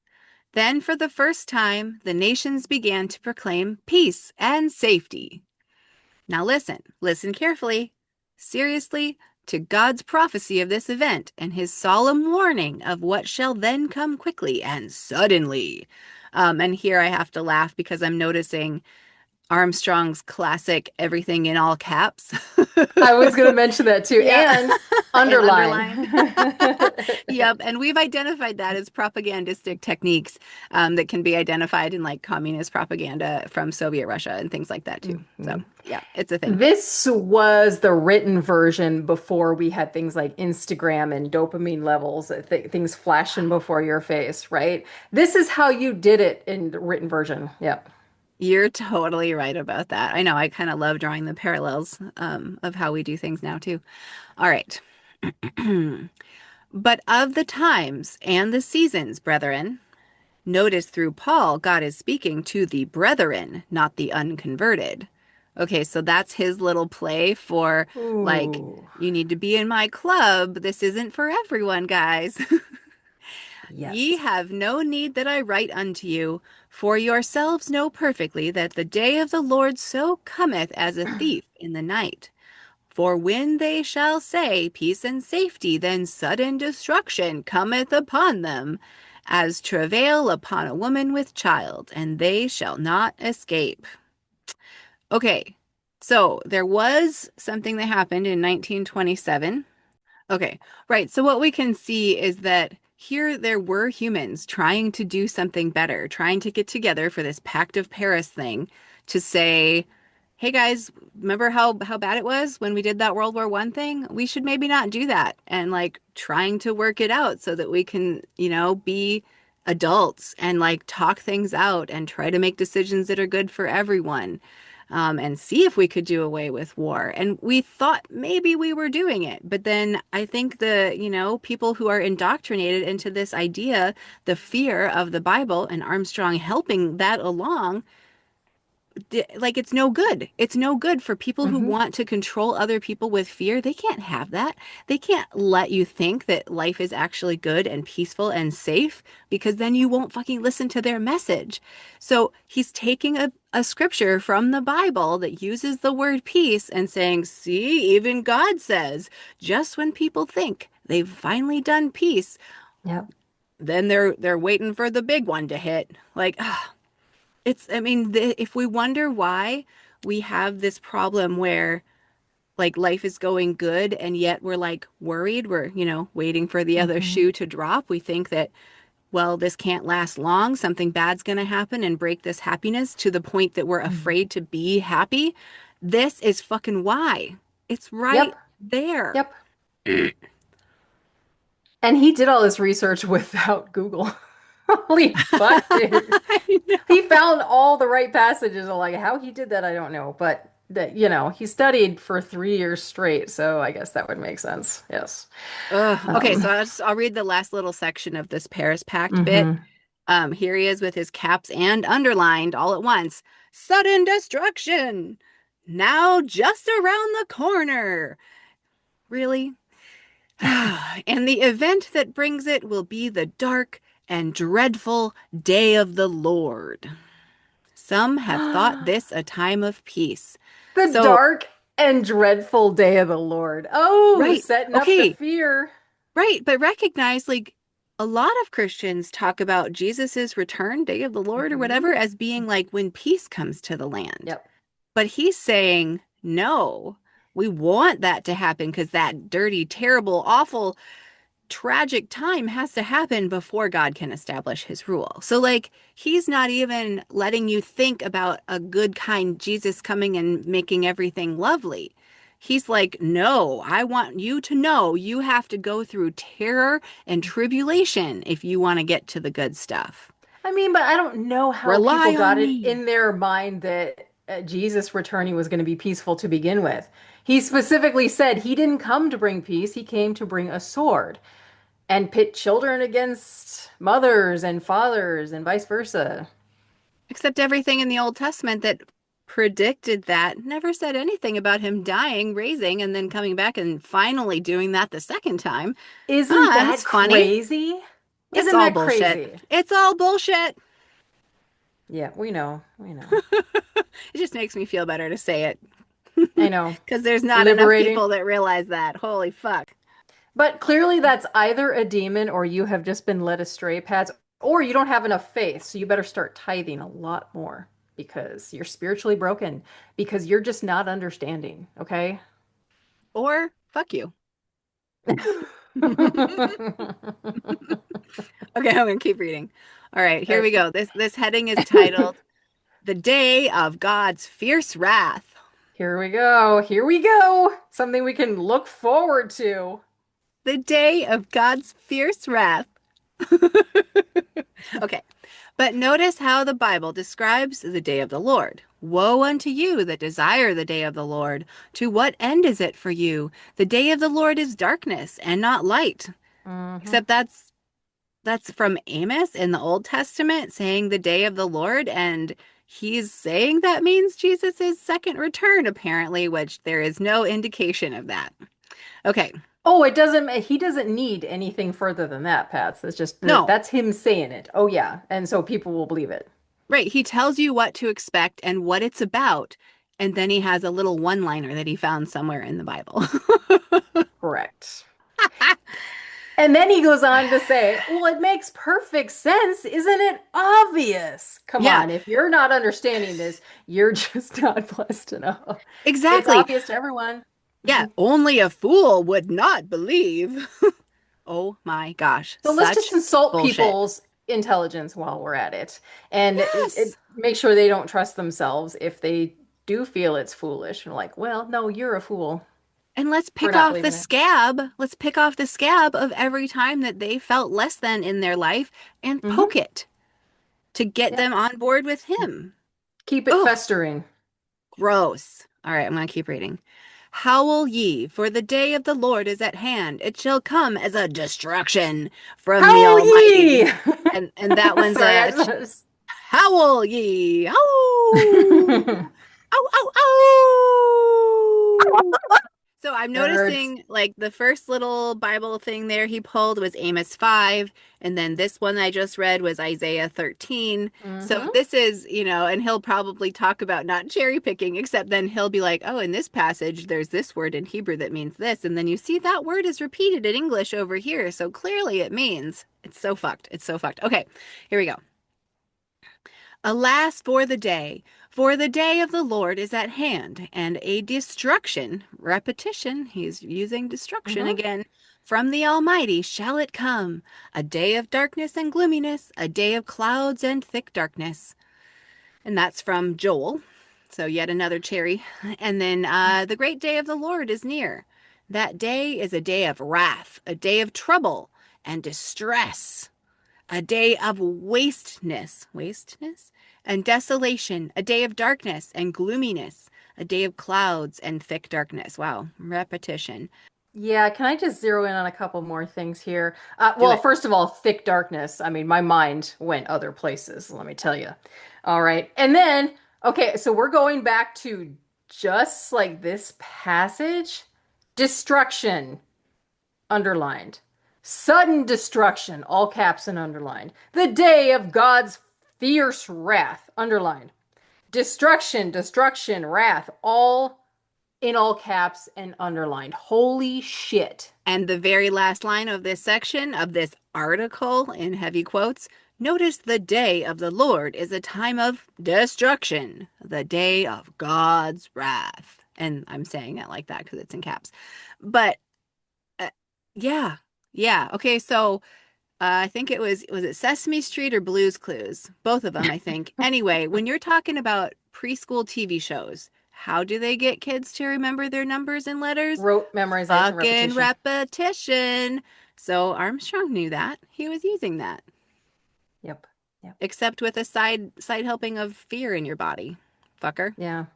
Then, for the first time, the nations began to proclaim peace and safety. Now, listen carefully, seriously, to God's prophecy of this event and his solemn warning of what shall then come quickly and suddenly. And here I have to laugh because I'm noticing Armstrong's classic everything in all caps. I was going to mention that too. Yep. And And underline. underlined. Yep. And we've identified that as propagandistic techniques that can be identified in like communist propaganda from Soviet Russia and things like that too. So, Mhm. yeah, it's a thing. This was the written version before we had things like Instagram and dopamine levels, things flashing before your face, right? This is how you did it in the written version. Yep. You're totally right about that. I know. I kind of love drawing the parallels of how we do things now too. All right. But of the times and the seasons, brethren, notice through Paul, God is speaking to the brethren, not the unconverted. Okay, so that's his little play for like, Ooh, you need to be in my club. This isn't for everyone, guys. Ye yes. have no need that I write unto you, for yourselves know perfectly that the day of the Lord so cometh as a thief in the night. For when they shall say peace and safety, then sudden destruction cometh upon them, as travail upon a woman with child, and they shall not escape. Okay, so there was something that happened in 1927. Okay, right. So what we can see is that here there were humans trying to do something better, trying to get together for this Pact of Paris thing to say, hey guys, remember how bad it was when we did that World War I thing? We should maybe not do that. And like trying to work it out so that we can, be adults and like talk things out and try to make decisions that are good for everyone. And see if we could do away with war. And we thought maybe we were doing it. But then I think people who are indoctrinated into this idea, the fear of the Bible and Armstrong helping that along, like it's no good. It's no good for people who Hmm. want to control other people with fear. They can't have that. They can't let you think that life is actually good and peaceful and safe because then you won't fucking listen to their message. So he's taking a scripture from the Bible that uses the word peace and saying, see, even God says, just when people think they've finally done peace, Yep. then they're waiting for the big one to hit. Like, I mean, if we wonder why we have this problem where like life is going good and yet we're like worried, we're, waiting for the other Hmm. shoe to drop. We think that, well, this can't last long. Something bad's going to happen and break this happiness to the point that we're Hmm. afraid to be happy. This is fucking why. It's right Yep. there. Yep. And he did all this research without Google. Holy fuck, dude. I He know. found all the right passages. Like how he did that, I don't know. But that, he studied for 3 years straight, so I guess that would make sense. Yes. Ugh. Okay, Um, so I'll read the last little section of this Paris Pact bit. hmm. Here he is with his caps and underlined all at once. Sudden destruction! Now just around the corner. Really? And the event that brings it will be the dark and dreadful day of the Lord. Some have thought this a time of peace. The So, dark and dreadful day of the Lord. Oh, right. setting up the Okay. fear. Right. But recognize like a lot of Christians talk about Jesus's return, day of the Lord or Hmm. whatever, as being like when peace comes to the land. Yep. But he's saying, no, we want that to happen because that dirty, terrible, awful, tragic time has to happen before God can establish his rule. So, like, he's not even letting you think about a good, kind Jesus coming and making everything lovely. He's like, no, I want you to know you have to go through terror and tribulation if you want to get to the good stuff. I mean, but I don't know how people Rely got on it me. in their mind that Jesus returning was going to be peaceful to begin with. He specifically said he didn't come to bring peace, he came to bring a sword and pit children against mothers and fathers and vice versa. Except everything in the Old Testament that predicted that, never said anything about him dying, raising, and then coming back and finally doing that the second time. Isn't Ah, that that's funny. crazy? It's Isn't all that bullshit. crazy? It's all bullshit. Yeah, we know. We know. It just makes me feel better to say it I know. because there's not enough Liberating. people that realize that. Holy fuck. But clearly that's either a demon or you have just been led astray, Pats, or you don't have enough faith. So you better start tithing a lot more because you're spiritually broken, because you're just not understanding, okay? Or fuck you. Okay, I'm gonna keep reading. All right, here we Right. go. This heading is titled "The Day of God's Fierce Wrath." Here we go. Here we go. Something we can look forward to. The day of God's fierce wrath. Okay, but notice how the Bible describes the day of the Lord. Woe unto you that desire the day of the Lord. To what end is it for you? The day of the Lord is darkness and not light. Hmm. Except that's from Amos in the Old Testament saying the day of the Lord, and he's saying that means Jesus' second return, apparently, which there is no indication of that. Okay, Oh, it doesn't, he doesn't need anything further than that, Pats. That's just, no, that's him saying it. Oh, yeah. And so people will believe it. right. He tells you what to expect and what it's about, and then he has a little one-liner that he found somewhere in the Bible. Correct. And then he goes on to say, well, it makes perfect sense. Isn't it obvious? Come Yeah, on. If you're not understanding this, you're just not blessed enough. It's exactly. obvious to everyone. Yeah, only a fool would not believe. Oh my gosh, So let's just such insult bullshit. people's intelligence while we're at it and Yes. make sure they don't trust themselves if they do feel it's foolish. And like, well, no, you're a fool And let's for pick not off the believing it. scab. Let's pick off the scab of every time that they felt less than in their life and Hmm. poke it to get Yep. them on board with him. Keep it Oh, festering. gross. All right, I'm going to keep reading. Howl ye, for the day of the Lord is at hand. It shall come as a destruction from the Howl ye! Almighty. And that one's Sorry, I a just. howl ye. Ow! Ow, ow, ow! So I'm Nerds. noticing like the first little Bible thing there he pulled was Amos 5, and then this one I just read was Isaiah 13. So Hmm. this is, and he'll probably talk about not cherry picking, except then he'll be like, oh, in this passage, there's this word in Hebrew that means this. And then you see that word is repeated in English over here. So clearly it means it's so fucked. It's so fucked. Okay, here we go. Alas for the day of the Lord is at hand, and a destruction, repetition, he's using destruction Hmm. again, from the Almighty shall it come, a day of darkness and gloominess, a day of clouds and thick darkness. And that's from Joel. So yet another cherry. And then the great day of the Lord is near. That day is a day of wrath, a day of trouble and distress, a day of wasteness, and desolation, a day of darkness and gloominess, a day of clouds and thick darkness. Wow, repetition. Yeah, can I just zero in on a couple more things here? Do Well, it. first of all, thick darkness. I mean, my mind went other places, let me tell you. All right. And then, okay, so we're going back to just like this passage. Destruction, underlined. Sudden destruction, all caps and underlined. The day of God's fierce wrath, underlined. Destruction, wrath, all in all caps and underlined. Holy shit. And the very last line of this section of this article in heavy quotes, notice the day of the Lord is a time of destruction, the day of God's wrath. And I'm saying it like that because it's in caps. But uh, yeah, yeah. Okay, so I think was it Sesame Street or Blue's Clues? Both of them, I think. Anyway, when you're talking about preschool TV shows, how do they get kids to remember their numbers and letters? Rote memorization, Fucking repetition. repetition. So Armstrong knew that. He was using that, Yep. Yep. except with a side helping of fear in your body. Fucker. Yeah. Okay.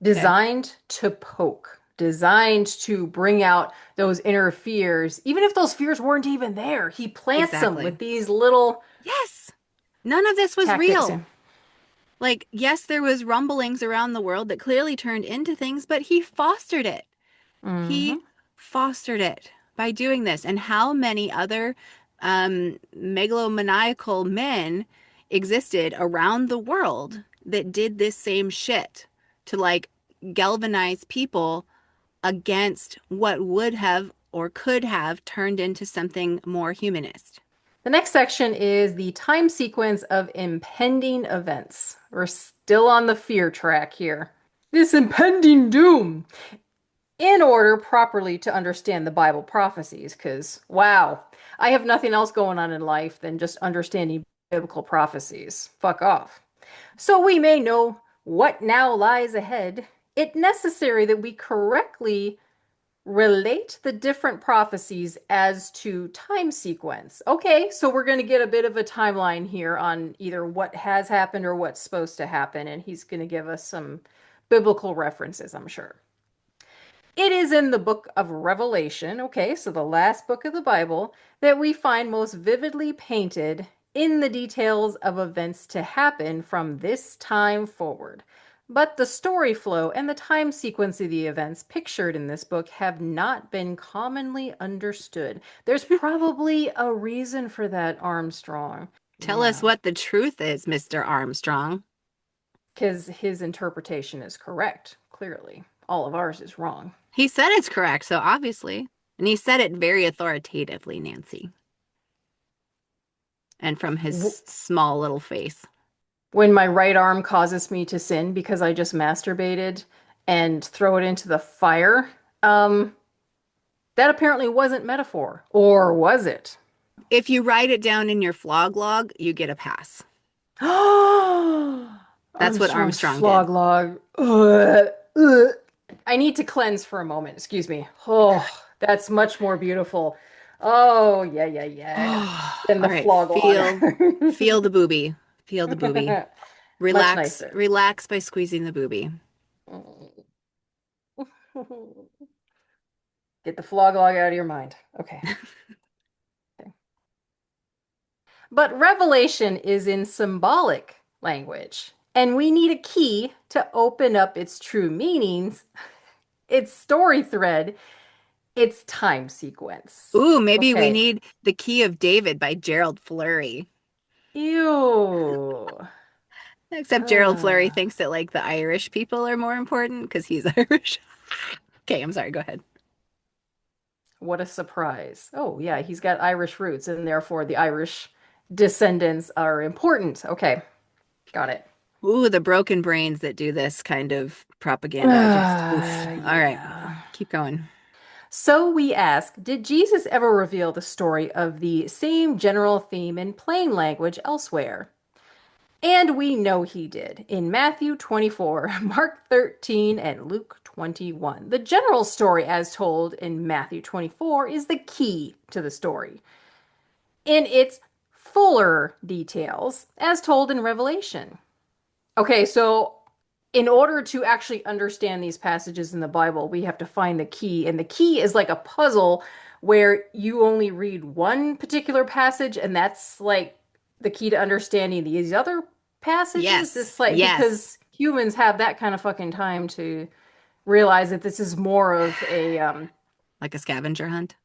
Designed to poke, designed to bring out those inner fears, even if those fears weren't even there. He plants them with Exactly. these little Yes. None of this was tactics. real. And Like, yes, there was rumblings around the world that clearly turned into things, but he fostered it. He Hmm. fostered it by doing this. And how many other megalomaniacal men existed around the world that did this same shit to like galvanize people against what would have or could have turned into something more humanist? The next section is the time sequence of impending events. We're still on the fear track here. This impending doom. In order properly to understand the Bible prophecies, because wow, I have nothing else going on in life than just understanding biblical prophecies. Fuck off. So we may know what now lies ahead. It's necessary that we correctly relate the different prophecies as to time sequence. Okay, so we're going to get a bit of a timeline here on either what has happened or what's supposed to happen, and he's going to give us some biblical references, I'm sure. It is in the book of Revelation, okay, so the last book of the Bible, that we find most vividly painted in the details of events to happen from this time forward. But the story flow and the time sequence of the events pictured in this book have not been commonly understood. There's probably a reason for that, Armstrong. Tell us Yeah, what the truth is, Mr. Armstrong. because his interpretation is correct, clearly. All of ours is wrong. He said it's correct, so obviously. And he said it very authoritatively, Nancy, and from his small little face. When my right arm causes me to sin because I just masturbated and throw it into the fire, that apparently wasn't metaphor. Or was it? If you write it down in your flog log, you get a pass. That's what Armstrong's Armstrong did. flog log. Ugh, ugh. I need to cleanse for a moment. Excuse me. Oh, that's much more beautiful. Oh, yeah, yeah, yeah. Than All the right, flog log. feel the booby. Feel the booby. Much Relax, nicer. relax by squeezing the booby. Get the flog log out of your mind. Okay. But revelation is in symbolic language, and we need a key to open up its true meanings, its story thread, its time sequence. Ooh, maybe we Okay. need The Key of David by Gerald Flurry. Ew. Except Gerald Flurry Ah, thinks that like the Irish people are more important because he's Irish. Okay, I'm sorry, go ahead. what a surprise. Oh, yeah, he's got Irish roots, and therefore the Irish descendants are important. Okay, got it. Ooh, the broken brains that do this kind of propaganda. Just oof. All right, Yeah. keep going. So we ask, did Jesus ever reveal the story of the same general theme in plain language elsewhere? And we know he did in Matthew 24, Mark 13, and Luke 21. The general story, as told in Matthew 24, is the key to the story in its fuller details, as told in Revelation. Okay, so in order to actually understand these passages in the Bible, we have to find the key. And the key is like a puzzle where you only read one particular passage, and that's like the key to understanding these other passages. Yes, This like yes. because humans have that kind of fucking time to realize that this is more of a Like a scavenger hunt.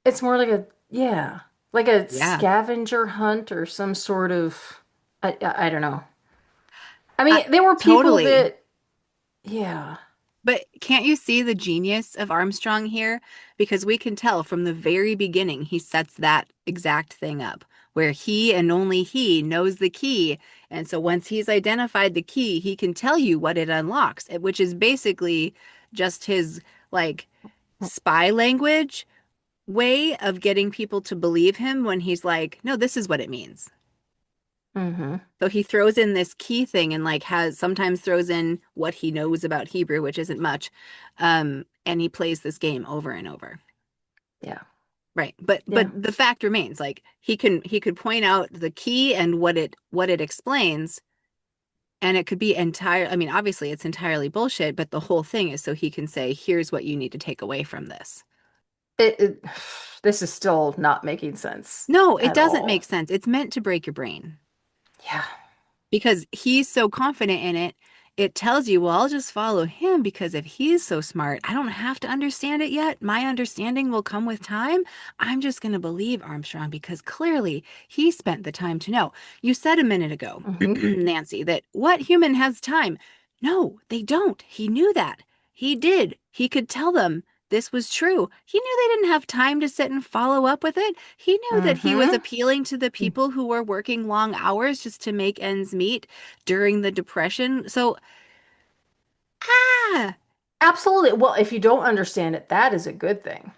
it's more like a yeah, like a Yeah. scavenger hunt or some sort of I don't know. I I, mean, there were people totally. that yeah. But can't you see the genius of Armstrong here? Because we can tell from the very beginning, he sets that exact thing up where he and only he knows the key. And so once he's identified the key, he can tell you what it unlocks, which is basically just his like spy language way of getting people to believe him when he's like, no, this is what it means. Mm-hmm. So he throws in this key thing and like has sometimes throws in what he knows about Hebrew, which isn't much. And he plays this game over and over. Yeah. Right. But Yeah. the fact remains, like he could point out the key and what it explains, and it could be entire I mean, obviously it's entirely bullshit, but the whole thing is so he can say, here's what you need to take away from this. It this is still not making sense No, it at doesn't make all. sense. It's meant to break your brain. Yeah. because he's so confident in it, it tells you, well, I'll just follow him because if he's so smart, I don't have to understand it yet. My understanding will come with time. I'm just going to believe Armstrong because clearly he spent the time to know. You said a minute ago, Hmm. Nancy, that what human has time? No, they don't. He knew that. He did. He could tell them this was true. He knew they didn't have time to sit and follow up with it. He knew that he was Hmm. appealing to the people who were working long hours just to make ends meet during the Depression. So, ah, Absolutely. Well, if you don't understand it, that is a good thing.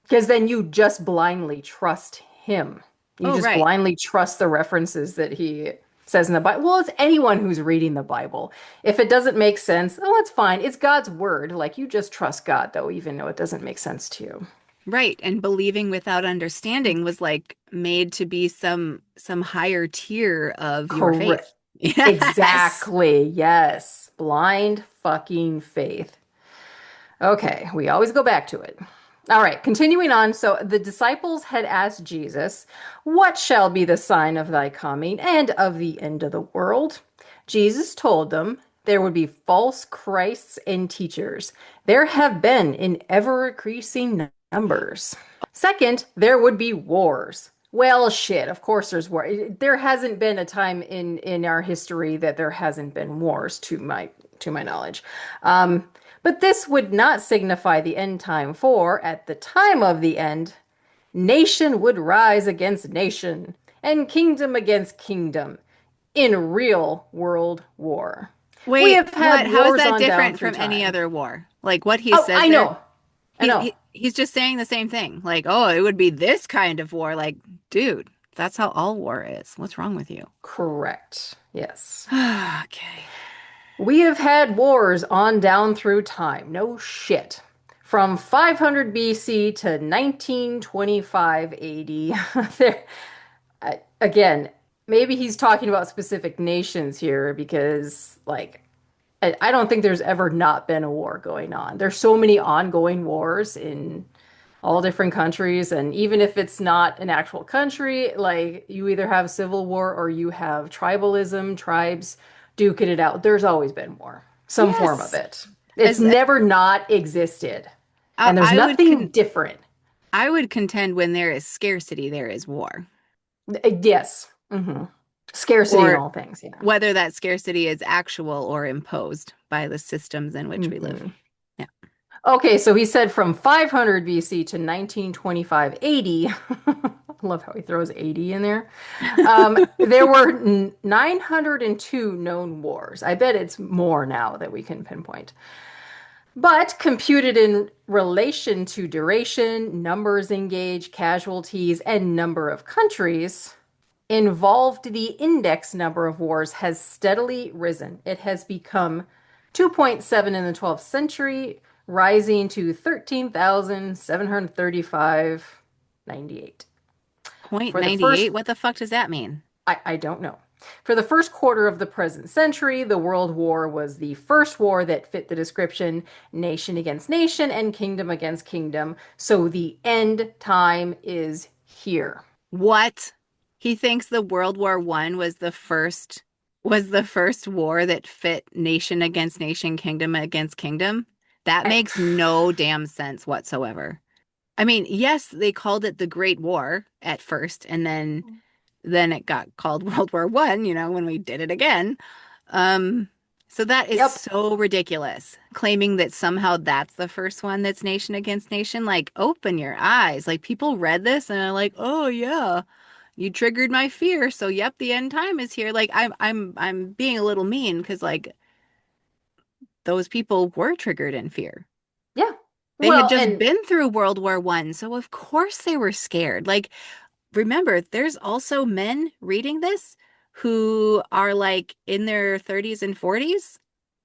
Because then you just blindly trust him. You oh, just right, blindly trust the references that he says in the Bible. Well, it's anyone who's reading the Bible. If it doesn't make sense, oh, it's fine. It's God's word. Like you just trust God, though, even though it doesn't make sense to you. right. And believing without understanding was like made to be some higher tier of your Correct. faith. Yes. Exactly. Yes. Blind fucking faith. Okay, we always go back to it. All right, continuing on. So the disciples had asked Jesus, "What shall be the sign of thy coming and of the end of the world?" Jesus told them there would be false Christs and teachers. There have been in ever increasing numbers. Second, there would be wars. Well, shit, of course there's war. There hasn't been a time in our history that there hasn't been wars to my knowledge. Um, but this would not signify the end time, for at the time of the end, nation would rise against nation, and kingdom against kingdom, in real world war. We Wait, have had what? How is wars that on down different through from any time. other war? Like what he Oh, says I there, know. I know. he's just saying the same thing. Like, oh, it would be this kind of war. Like, dude, that's how all war is. What's wrong with you? Correct. Yes. Okay. We have had wars on down through time. No shit. From 500 BC to 1925 AD. There, again, maybe he's talking about specific nations here because, like, I don't think there's ever not been a war going on. There's so many ongoing wars in all different countries, and even if it's not an actual country, like you either have civil war or you have tribalism, tribes duking it out. There's always been war, some form of Yes. it. It's As never not existed, I, and there's I would nothing con different. I would contend when there is scarcity, there is war. Yes. Hmm. Scarcity in Or all things, yeah. whether that scarcity is actual or imposed by the systems in which we live. Hmm. Yeah. Okay, so he said from 500 BC to 1925 AD. I love how he throws 80 in there. There were 902 known wars. I bet it's more now that we can pinpoint. But computed in relation to duration, numbers engaged, casualties, and number of countries involved, the index number of wars has steadily risen. It has become 2.7 in the 12th century, rising to 13,735.98. Point For the 98. first, What the fuck does that mean? I don't know. For the first quarter of the present century, the World War was the first war that fit the description nation against nation and kingdom against kingdom. So the end time is here. What? He thinks the World War I was the first war that fit nation against nation, kingdom against kingdom. That I, makes no damn sense whatsoever. I mean, yes, they called it the Great War at first, and then it got called World War I, when we did it again. Um, so that is yep. so ridiculous. Claiming that somehow that's the first one that's nation against nation. Like, open your eyes. Like people read this and are like, oh yeah, you triggered my fear. So yep, the end time is here. Like I'm being a little mean because like those people were triggered in fear. Yeah. They had Well, just and been through World War I, so of course they were scared. Like remember, there's also men reading this who are like in their 30s and 40s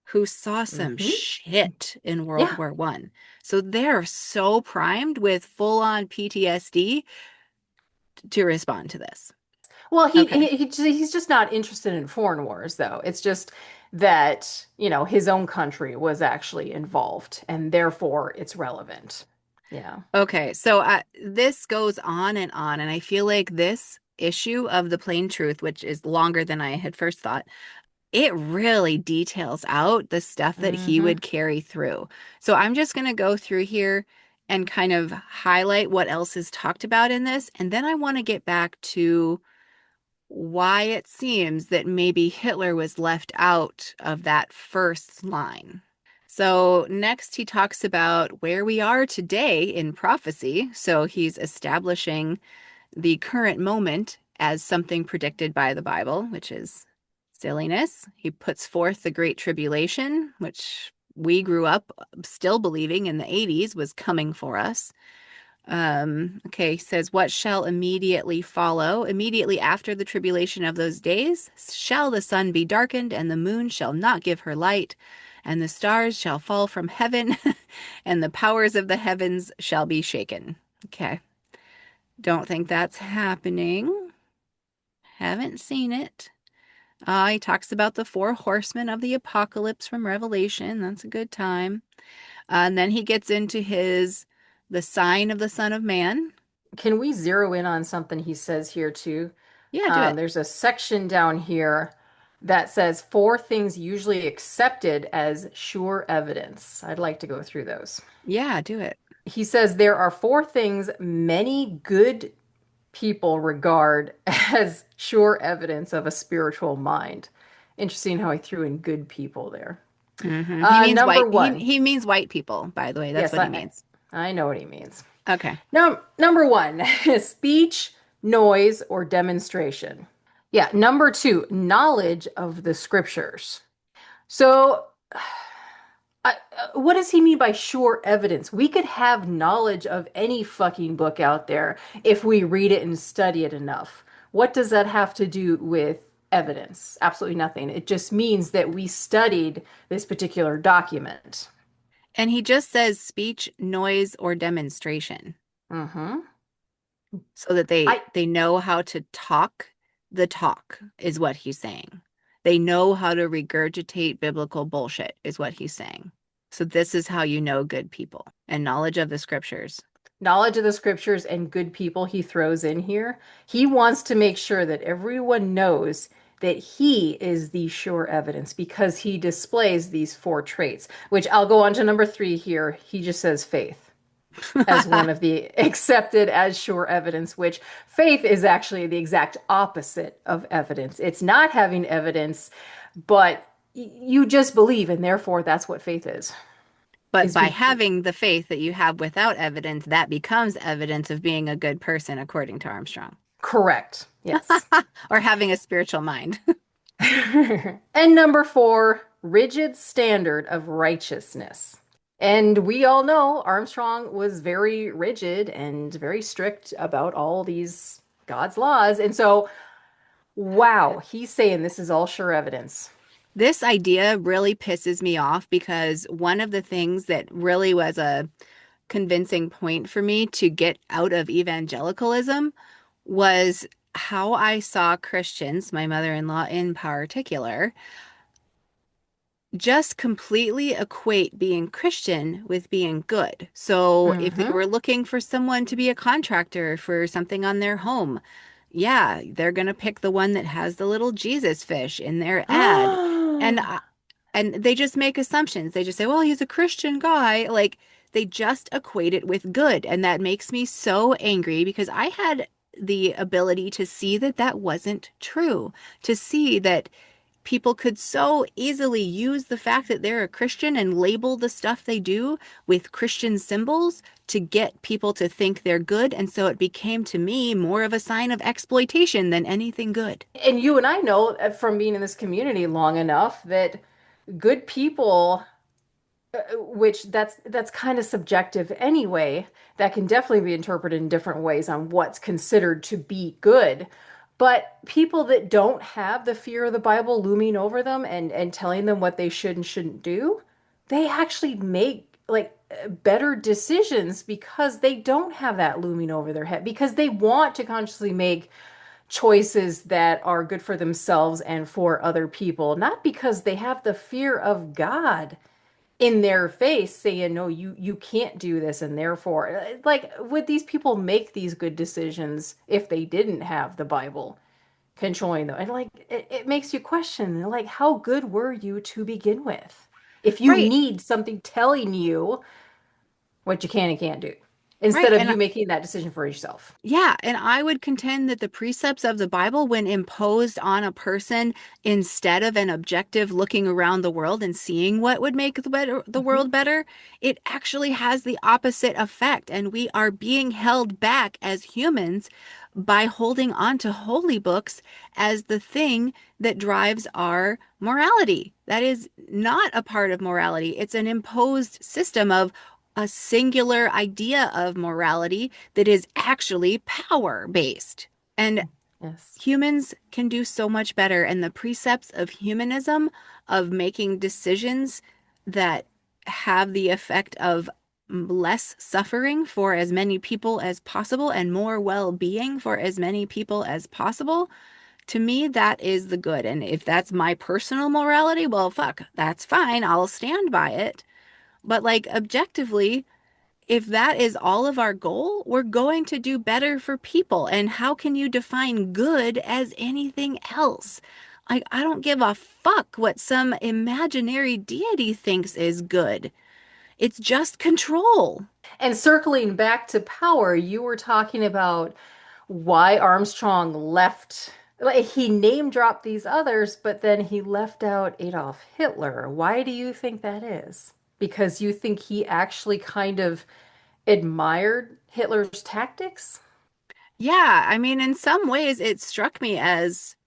who saw some mhm. shit in World Yeah. War One. So they're so primed with full-on PTSD to respond to this. Well, Okay. he's just not interested in foreign wars, though. It's just that, his own country was actually involved, and therefore it's relevant. Yeah. Okay. So this goes on, and I feel like this issue of the plain truth, which is longer than I had first thought, it really details out the stuff that he Mm-hmm. would carry through. So I'm just going to go through here and kind of highlight what else is talked about in this. And then I want to get back to why it seems that maybe Hitler was left out of that first line. So, next he talks about where we are today in prophecy. So, he's establishing the current moment as something predicted by the Bible, which is silliness. He puts forth the Great Tribulation, which we grew up still believing in the 80s was coming for us. Okay, says, what shall immediately follow? Immediately after the tribulation of those days, shall the sun be darkened, and the moon shall not give her light, and the stars shall fall from heaven, and the powers of the heavens shall be shaken. Okay, don't think that's happening. Haven't seen it. He talks about the four horsemen of the apocalypse from Revelation. That's a good time. And then he gets into the sign of the Son of Man. Can we zero in on something he says here too? Yeah, do it. There's a section down here that says four things usually accepted as sure evidence. I'd like to go through those. Yeah, do it. He says there are four things many good people regard as sure evidence of a spiritual mind. Interesting how he threw in good people there. He means Number white. one. He means white people, by the way. That's Yes, what he means. I know what he means. Okay. Now, number one, speech, noise, or demonstration. Yeah, number two, knowledge of the scriptures. So, what does he mean by sure evidence? We could have knowledge of any fucking book out there if we read it and study it enough. What does that have to do with evidence? Absolutely nothing. It just means that we studied this particular document. And he just says speech, noise, or demonstration Mm-hmm. so that I they know how to talk the talk is what he's saying. They know how to regurgitate biblical bullshit is what he's saying. So this is how you know good people and knowledge of the scriptures. knowledge of the scriptures and good people he throws in here. He wants to make sure that everyone knows that he is the sure evidence because he displays these four traits, which I'll go on to number three here. He just says faith as one of the accepted as sure evidence, which faith is actually the exact opposite of evidence. It's not having evidence, but you just believe, and therefore that's what faith But is by be having the faith that you have without evidence, that becomes evidence of being a good person, according to Armstrong, correct. Yes. or having a spiritual mind. And number four, rigid standard of righteousness. And we all know Armstrong was very rigid and very strict about all these God's laws. And so, wow, he's saying this is all sure evidence. This idea really pisses me off because one of the things that really was a convincing point for me to get out of evangelicalism was how I saw Christians, my mother-in-law in particular, just completely equate being Christian with being good. So if they Mm-hmm. were looking for someone to be a contractor for something on their home, yeah, they're going to pick the one that has the little Jesus fish in their ad. And and they just make assumptions. They just say, "Well, he's a Christian guy." Like they just equate it with good, and that makes me so angry because I had the ability to see that that wasn't true, to see that people could so easily use the fact that they're a Christian and label the stuff they do with Christian symbols to get people to think they're good. And so it became to me more of a sign of exploitation than anything good. And you and I know from being in this community long enough that good people, which that's kind of subjective anyway, that can definitely be interpreted in different ways on what's considered to be good. But people that don't have the fear of the Bible looming over them and telling them what they should and shouldn't do, they actually make like better decisions because they don't have that looming over their head because they want to consciously make choices that are good for themselves and for other people, not because they have the fear of God. in their face saying, no, you can't do this, and therefore, like, would these people make these good decisions if they didn't have the Bible controlling them? And like, it makes you question, like, how good were you to begin with? If you Right, need something telling you what you can and can't do, right. instead of And you making that decision for yourself. yeah, and I would contend that the precepts of the Bible, when imposed on a person instead of an objective looking around the world and seeing what would make the Mhm. world better, it actually has the opposite effect. And we are being held back as humans by holding on to holy books as the thing that drives our morality. That is not a part of morality. It's an imposed system of a singular idea of morality that is actually power based. And Yes. humans can do so much better. And the precepts of humanism, of making decisions that have the effect of less suffering for as many people as possible and more well being for as many people as possible, to me, that is the good. And if that's my personal morality, well, fuck, that's fine. I'll stand by it. But like objectively, if that is all of our goal, we're going to do better for people. And how can you define good as anything else? Like, I don't give a fuck what some imaginary deity thinks is good. It's just control. And circling back to power, you were talking about why Armstrong left. Like, he name dropped these others, but then he left out Adolf Hitler. Why do you think that is? Because you think he actually kind of admired Hitler's tactics? Yeah, I mean, in some ways, it struck me as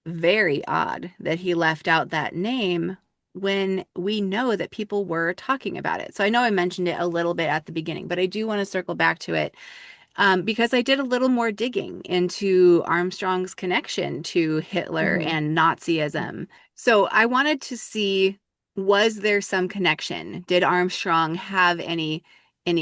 very odd that he left out that name when we know that people were talking about it. So I know I mentioned it a little bit at the beginning, but I do want to circle back to it because I did a little more digging into Armstrong's connection to Hitler Hmm. and Nazism. So I wanted to see, was there some connection? Did Armstrong have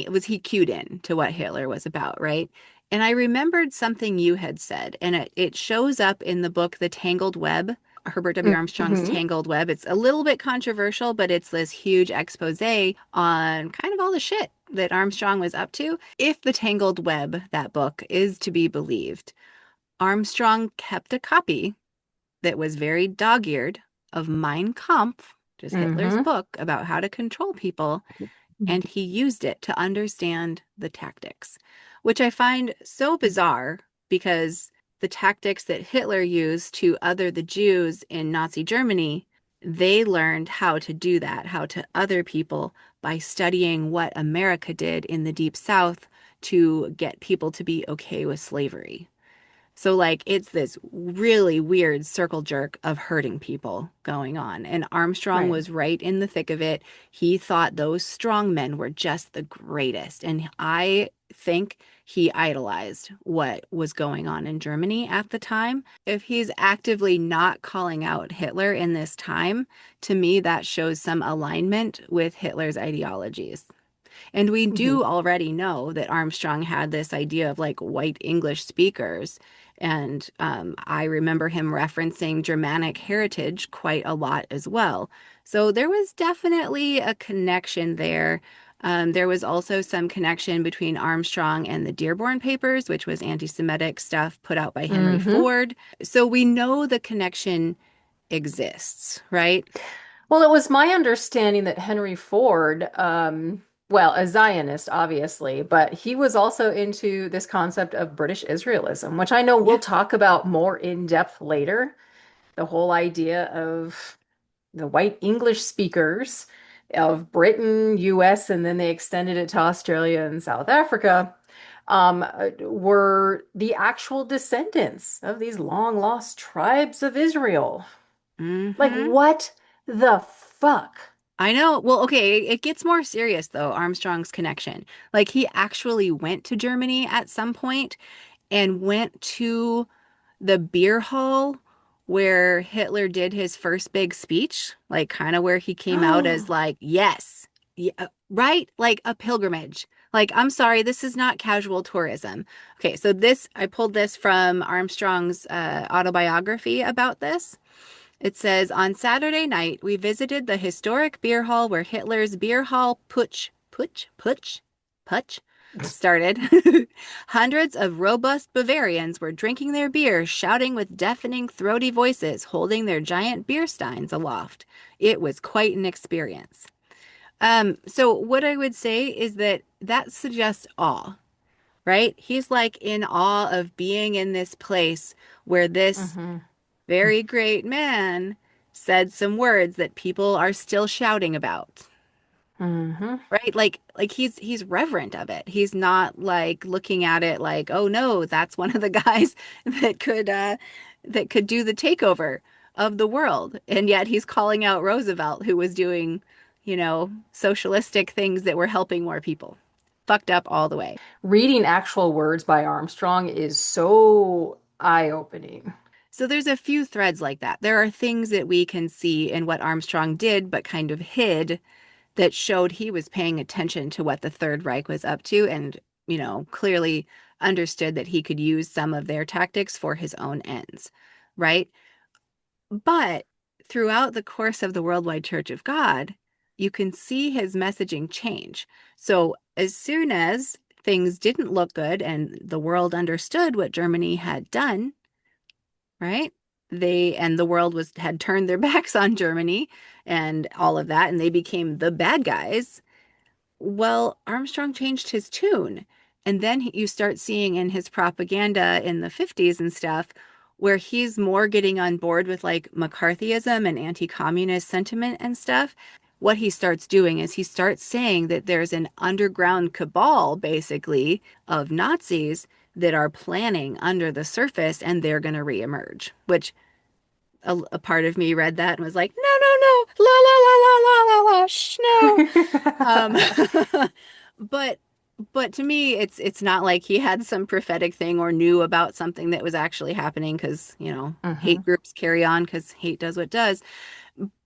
was he cued in to what Hitler was about, right? And I remembered something you had said, and it shows up in the book The Tangled Web, Herbert W. Armstrong's Hmm. Tangled Web. It's a little bit controversial, but it's this huge expose on kind of all the shit that Armstrong was up to. If The Tangled Web, that book, is to be believed, Armstrong kept a copy that was very dog-eared of Mein Kampf, just Hitler's Hmm. book about how to control people, and he used it to understand the tactics, which I find so bizarre because the tactics that Hitler used to other the Jews in Nazi Germany, they learned how to do that, how to other people by studying what America did in the Deep South to get people to be okay with slavery. So, like, it's this really weird circle jerk of hurting people going on. And Armstrong Right. was right in the thick of it. He thought those strong men were just the greatest. And I think he idolized what was going on in Germany at the time. If he's actively not calling out Hitler in this time, to me, that shows some alignment with Hitler's ideologies. And we Hmm. do already know that Armstrong had this idea of like white English speakers. And I remember him referencing Germanic heritage quite a lot as well. So there was definitely a connection there. There was also some connection between Armstrong and the Dearborn Papers, which was anti-Semitic stuff put out by Henry Hmm. Ford. So we know the connection exists, right? Well, it was my understanding that Henry Ford, well, a Zionist, obviously, but he was also into this concept of British Israelism, which I know we'll Yeah. talk about more in depth later. The whole idea of the white English speakers of Britain, US, and then they extended it to Australia and South Africa, were the actual descendants of these long lost tribes of Israel. Like, Mm-hmm. what the fuck? I know. Well, okay, it gets more serious though, Armstrong's connection. Like he actually went to Germany at some point and went to the beer hall where Hitler did his first big speech, like kind of where he came out as like, yes, yeah, right? Like a pilgrimage. Like, I'm sorry, this is not casual tourism. Okay, so this, I pulled this from Armstrong's autobiography about this. It says, on Saturday night, we visited the historic beer hall where Hitler's beer hall putsch started. Hundreds of robust Bavarians were drinking their beer, shouting with deafening, throaty voices, holding their giant beer steins aloft. It was quite an experience. So what I would say is that that suggests awe, right? He's like in awe of being in this place where this Mm-hmm. very great man said some words that people are still shouting about. Mm-hmm. Right? Like he's reverent of it. He's not like looking at it like, "Oh no, that's one of the guys that could do the takeover of the world." And yet he's calling out Roosevelt who was doing, socialistic things that were helping more people. Fucked up all the way. Reading actual words by Armstrong is so eye-opening. So there's a few threads like that. There are things that we can see in what Armstrong did, but kind of hid that showed he was paying attention to what the Third Reich was up to and, clearly understood that he could use some of their tactics for his own ends, right? But throughout the course of the Worldwide Church of God, you can see his messaging change. So as soon as things didn't look good and the world understood what Germany had done, right? The world had turned their backs on Germany and all of that, and they became the bad guys. Well, Armstrong changed his tune. And then you start seeing in his propaganda in the 50s and stuff, where he's more getting on board with like McCarthyism and anti-communist sentiment and stuff. What he starts doing is he starts saying that there's an underground cabal, basically, of Nazis that are planning under the surface and they're going to reemerge, which a part of me read that and was like, no, no, no, la, la, la, la, la, la, la, shh, no. But but to me, it's not like he had some prophetic thing or knew about something that was actually happening because, Hmm. hate groups carry on because hate does what it does.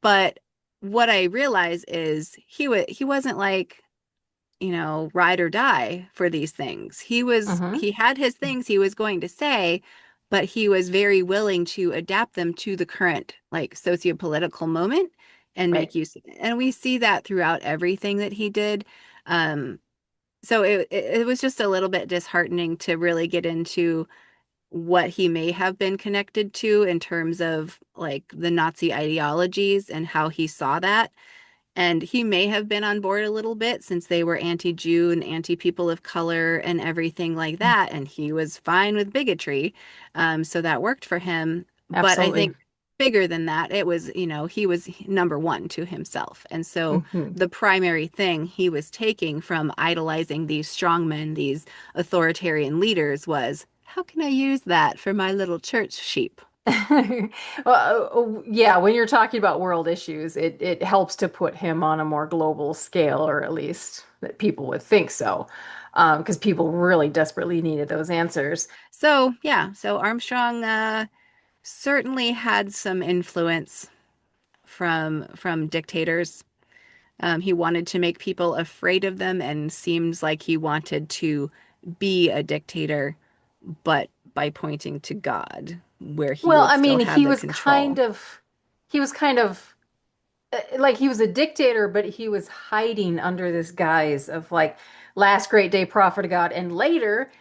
But what I realize is he wasn't like, ride or die for these things. Hmm. He had his things he was going to say, but he was very willing to adapt them to the current like socio-political moment and Right. make use of it. And we see that throughout everything that he did. Um, so it was just a little bit disheartening to really get into what he may have been connected to in terms of like the Nazi ideologies and how he saw that. And he may have been on board a little bit since they were anti-Jew and anti-people of color and everything like that. And he was fine with bigotry. So that worked for him. But I Absolutely. think bigger than that, it was, he was number one to himself. And so Hmm. the primary thing he was taking from idolizing these strongmen, these authoritarian leaders, was how can I use that for my little church sheep? Well, yeah, when you're talking about world issues, it helps to put him on a more global scale, or at least that people would think so, because people really desperately needed those answers. So, yeah, so Armstrong certainly had some influence from dictators. He wanted to make people afraid of them and seems like he wanted to be a dictator, but by pointing to God, where he Well, would I still mean, have the control. he was kind of like he was a dictator, but he was hiding under this guise of like last great day prophet of God, and later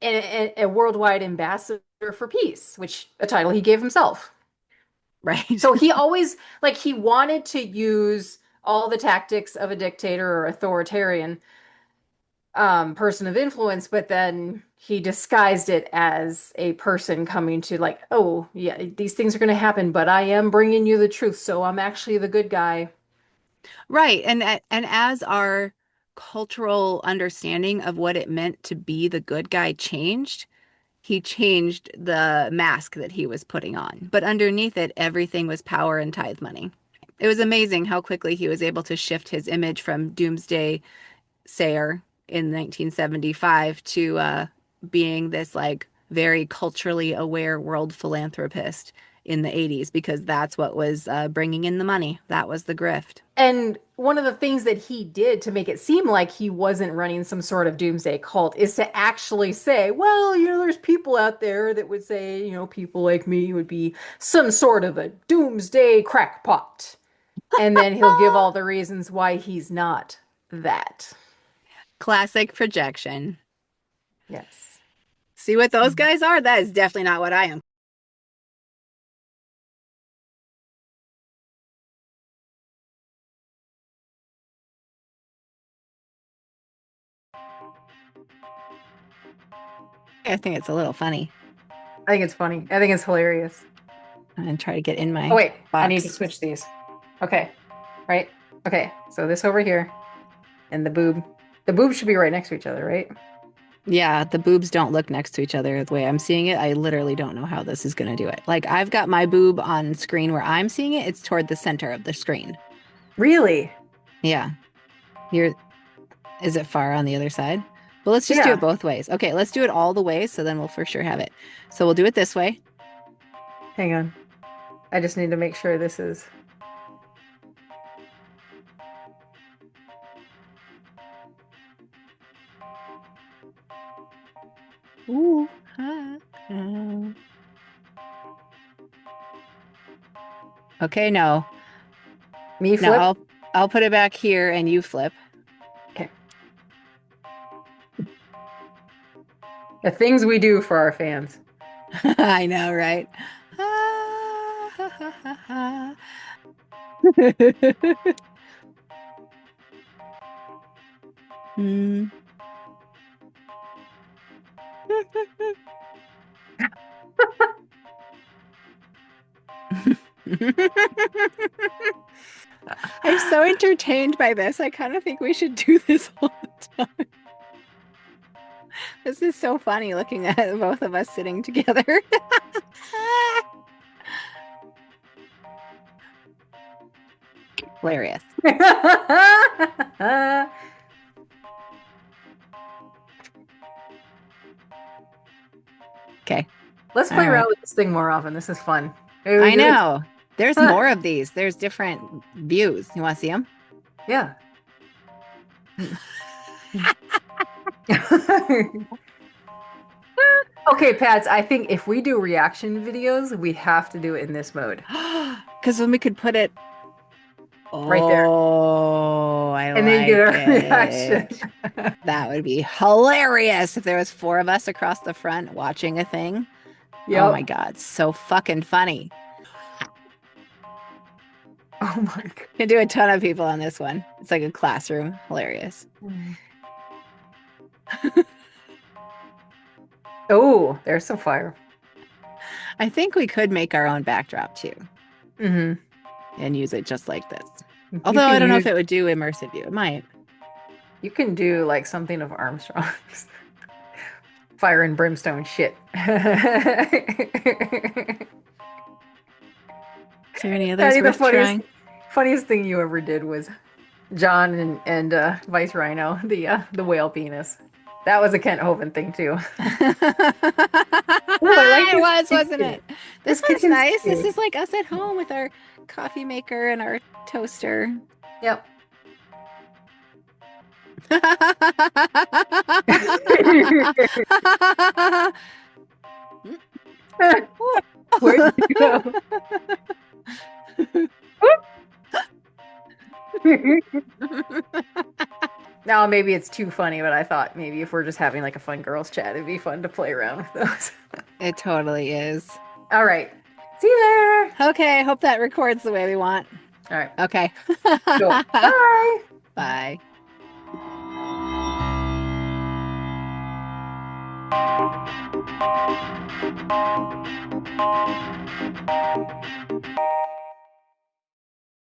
a worldwide ambassador for peace, which a title he gave himself. Right. So he always like he wanted to use all the tactics of a dictator or authoritarian person of influence, but then he disguised it as a person coming to like, oh yeah, these things are going to happen, but I am bringing you the truth, so I'm actually the good guy. Right. And as our cultural understanding of what it meant to be the good guy changed, he changed the mask that he was putting on. But underneath it, everything was power and tithe money. It was amazing how quickly he was able to shift his image from Doomsday Sayer in 1975 to being this like very culturally aware world philanthropist in the 80s because that's what was bringing in the money. That was the grift. And one of the things that he did to make it seem like he wasn't running some sort of doomsday cult is to actually say, well, there's people out there that would say, people like me would be some sort of a doomsday crackpot. And then he'll give all the reasons why he's not that. Classic projection. Yes. See what those guys are? That is definitely not what I am. I think it's a little funny. I think it's funny. I think it's hilarious. I'm gonna try to get in my Oh, wait. box. I need to switch these. Okay. Right? Okay. So this over here and the boob. The boobs should be right next to each other, right? Yeah, the boobs don't look next to each other the way I'm seeing it. I literally don't know how this is going to do it. Like, I've got my boob on screen where I'm seeing it. It's toward the center of the screen. Really? Yeah. Is it far on the other side? But let's just do Yeah. it both ways. Okay, let's do it all the way so then we'll for sure have it. So we'll do it this way. Hang on. I just need to make sure this is. Ooh. Okay, no. Me No, flip? I'll put it back here and you flip. Okay. The things we do for our fans. I know, right? Hmm. I'm so entertained by this. I kind of think we should do this all the time. This is so funny looking at both of us sitting together. Hilarious. Okay. Let's play All around right. with this thing more often. This is fun. I know. There's more of these. There's different views. You want to see them? Yeah. Okay, Pats, I think if we do reaction videos, we have to do it in this mode. Because then we could put it Right there. Oh, I And then you get like a reaction. That would be hilarious if there was 4 of us across the front watching a thing. Yep. Oh my God, so fucking funny. Oh my God. Can do a ton of people on this one. It's like a classroom. Hilarious. Oh, there's some fire. I think we could make our own backdrop too Mm-hmm. and use it just like this. Although I don't know if it would do immersive view. It might. You can do like something of Armstrong's fire and brimstone shit. Is there any others Patty, worth trying? funniest thing you ever did was John and Vice Rhino, the whale penis. That was a Kent Hovind thing too. Ooh, I like it wasn't it? This one's nice. This is like us at home with our coffee maker and our toaster. Yep. Where'd you go? Now maybe it's too funny, but I thought maybe if we're just having like a fun girls chat, it'd be fun to play around with those. It totally is. All right. See you there. Okay, hope that records the way we want. All right. Okay. Cool. Bye. Bye.